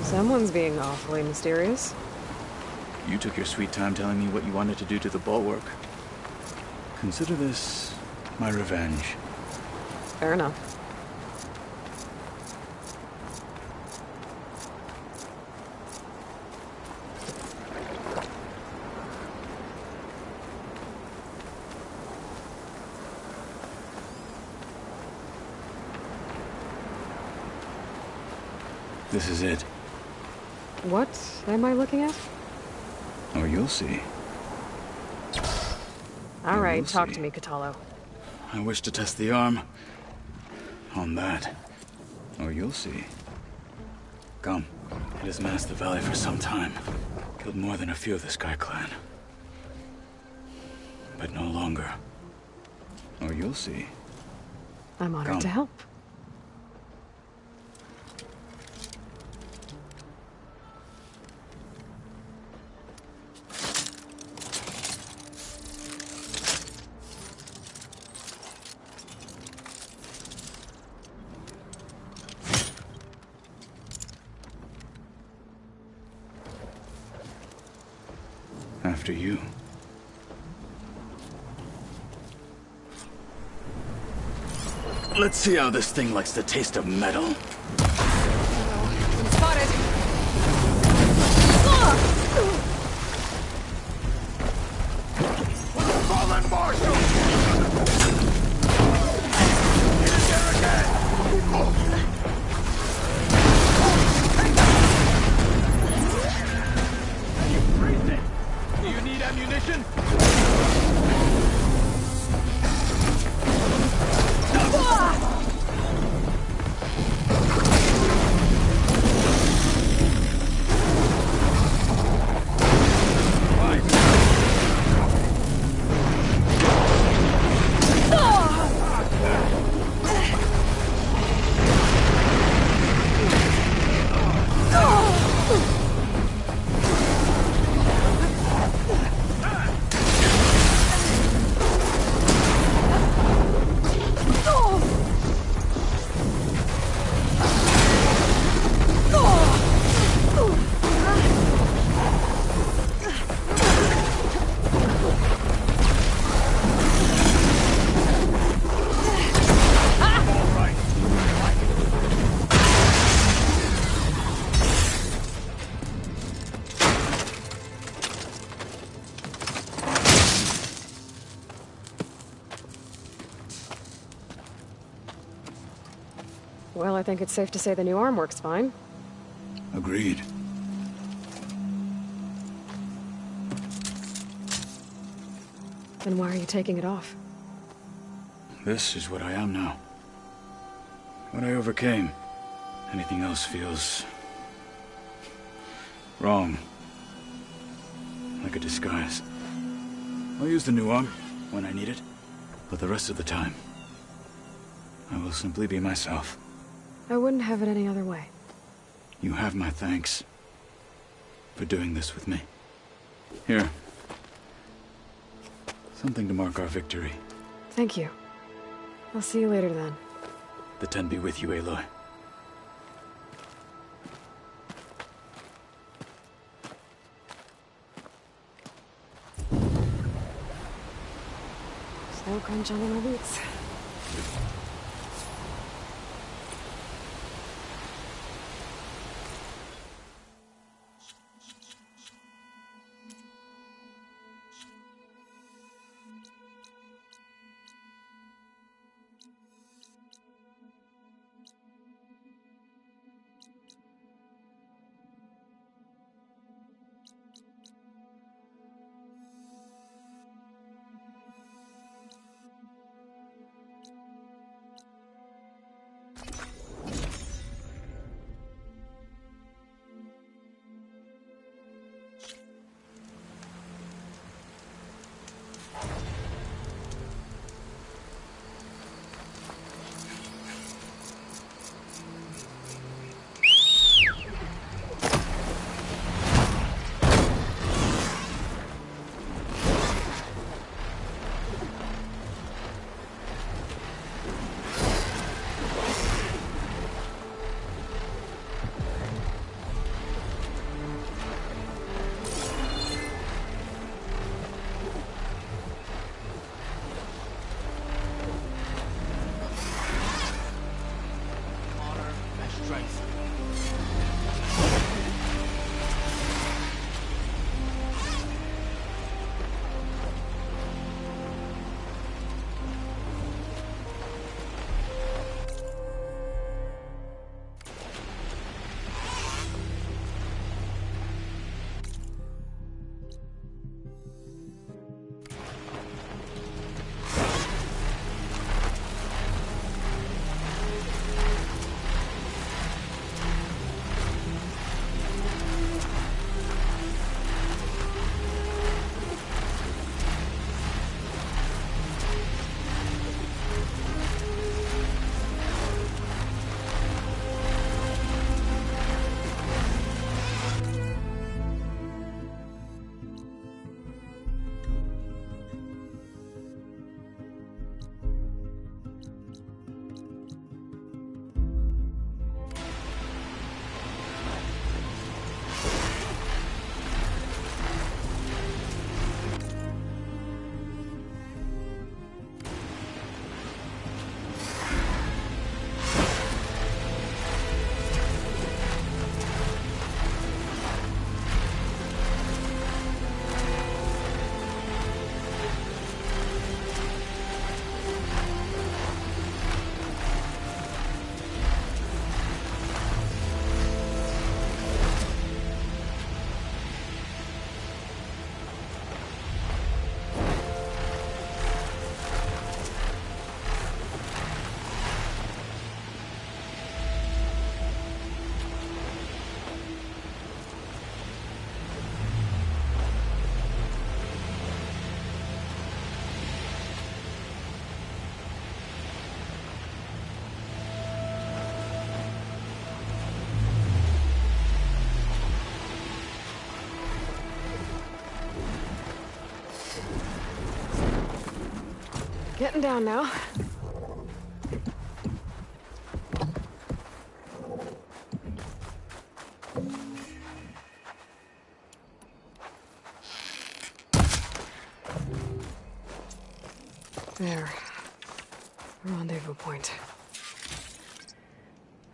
[SPEAKER 2] Someone's being awfully mysterious.
[SPEAKER 6] You took your sweet time telling me what you wanted to do to the bulwark. Consider this my revenge.
[SPEAKER 2] Fair enough.
[SPEAKER 6] This is it.
[SPEAKER 2] What am I looking at?
[SPEAKER 6] Oh, you'll see.
[SPEAKER 2] All right,
[SPEAKER 6] will
[SPEAKER 2] talk
[SPEAKER 6] see.
[SPEAKER 2] to me, Kotallo.
[SPEAKER 6] I wish to test the arm on that. Oh, you'll see. Come. It has menaced the valley for some time. Killed more than a few of the Sky Clan. But no longer. Oh, you'll see.
[SPEAKER 2] I'm honored
[SPEAKER 6] Come.
[SPEAKER 2] to help.
[SPEAKER 6] After you. Let's see how this thing likes the taste of metal.
[SPEAKER 2] I'm spotted.
[SPEAKER 10] Fallen Marshal! It is there again! You freezed it! Do you need ammunition?
[SPEAKER 2] Well, I think it's safe to say the new arm works fine.
[SPEAKER 6] Agreed.
[SPEAKER 2] Then why are you taking it off?
[SPEAKER 6] This is what I am now. What I overcame. Anything else feels... wrong. Like a disguise. I'll use the new arm when I need it, but the rest of the time, I will simply be myself.
[SPEAKER 2] I wouldn't have it any other way.
[SPEAKER 6] You have my thanks for doing this with me. Here. Something to mark our victory.
[SPEAKER 2] Thank you. I'll see you later then.
[SPEAKER 6] The Ten be with you, Aloy.
[SPEAKER 2] Snow crunch under my boots. Getting down now. There. Rendezvous point.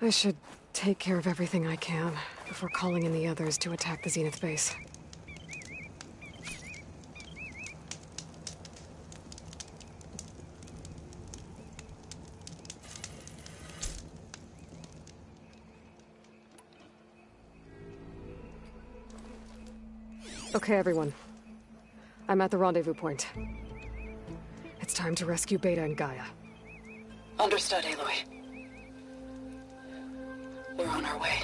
[SPEAKER 2] I should take care of everything I can before calling in the others to attack the Zenith base. Okay, everyone. I'm at the rendezvous point. It's time to rescue Beta and Gaia.
[SPEAKER 8] Understood, Aloy. We're on our way.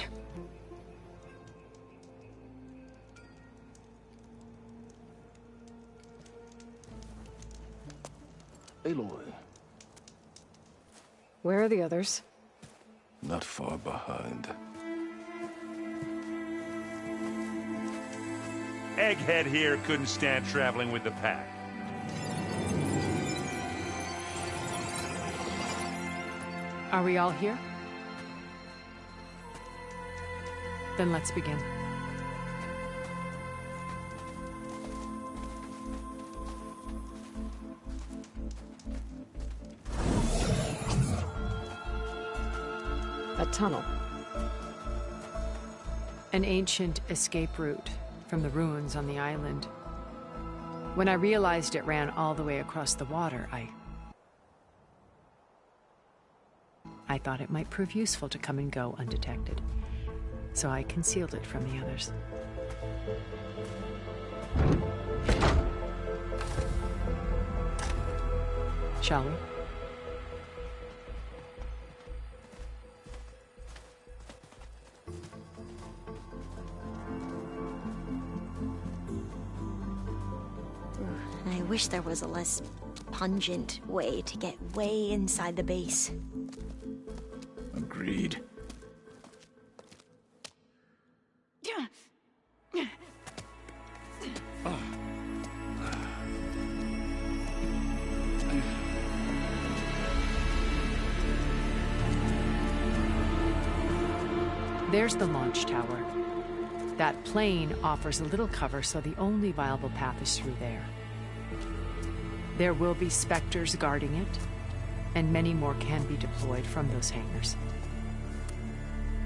[SPEAKER 3] Aloy,
[SPEAKER 2] Where are the others?
[SPEAKER 3] not far behind.
[SPEAKER 11] Egghead here couldn't stand traveling with the pack.
[SPEAKER 4] Are we all here? Then let's begin.
[SPEAKER 2] A tunnel.
[SPEAKER 4] An ancient escape route from the ruins on the island. When I realized it ran all the way across the water, I thought it might prove useful to come and go undetected. So I concealed it from the others. Shall we?
[SPEAKER 7] I wish there was a less pungent way to get way inside the base.
[SPEAKER 6] Agreed.
[SPEAKER 4] There's the launch tower. That plane offers a little cover, so the only viable path is through there. There will be Spectres guarding it, and many more can be deployed from those hangars.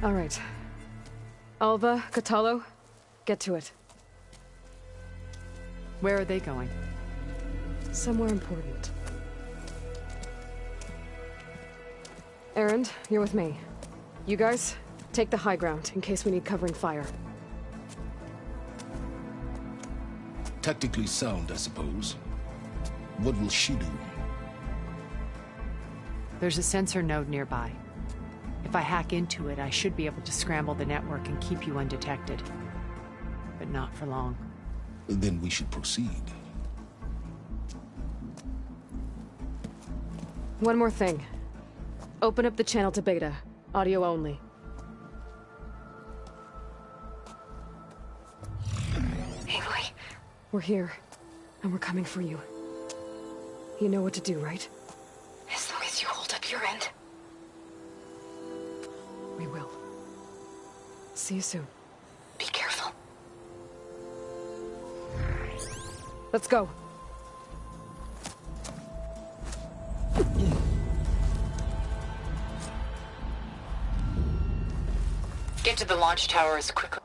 [SPEAKER 2] All right. Alva, Kotallo, get to it.
[SPEAKER 4] Where are they going?
[SPEAKER 2] Somewhere important. Erend, you're with me. You guys, take the high ground in case we need covering fire.
[SPEAKER 3] Tactically sound, I suppose. What will she do?
[SPEAKER 4] There's a sensor node nearby. If I hack into it, I should be able to scramble the network and keep you undetected. But not for long.
[SPEAKER 3] Then we should proceed.
[SPEAKER 2] One more thing. Open up the channel to Beta. Audio only.
[SPEAKER 7] Aloy.
[SPEAKER 2] We're here, and we're coming for you. You know what to do, right?
[SPEAKER 7] As long as you hold up your end.
[SPEAKER 2] We will. See you soon.
[SPEAKER 7] Be careful.
[SPEAKER 2] Let's go.
[SPEAKER 4] Get to the launch tower as quickly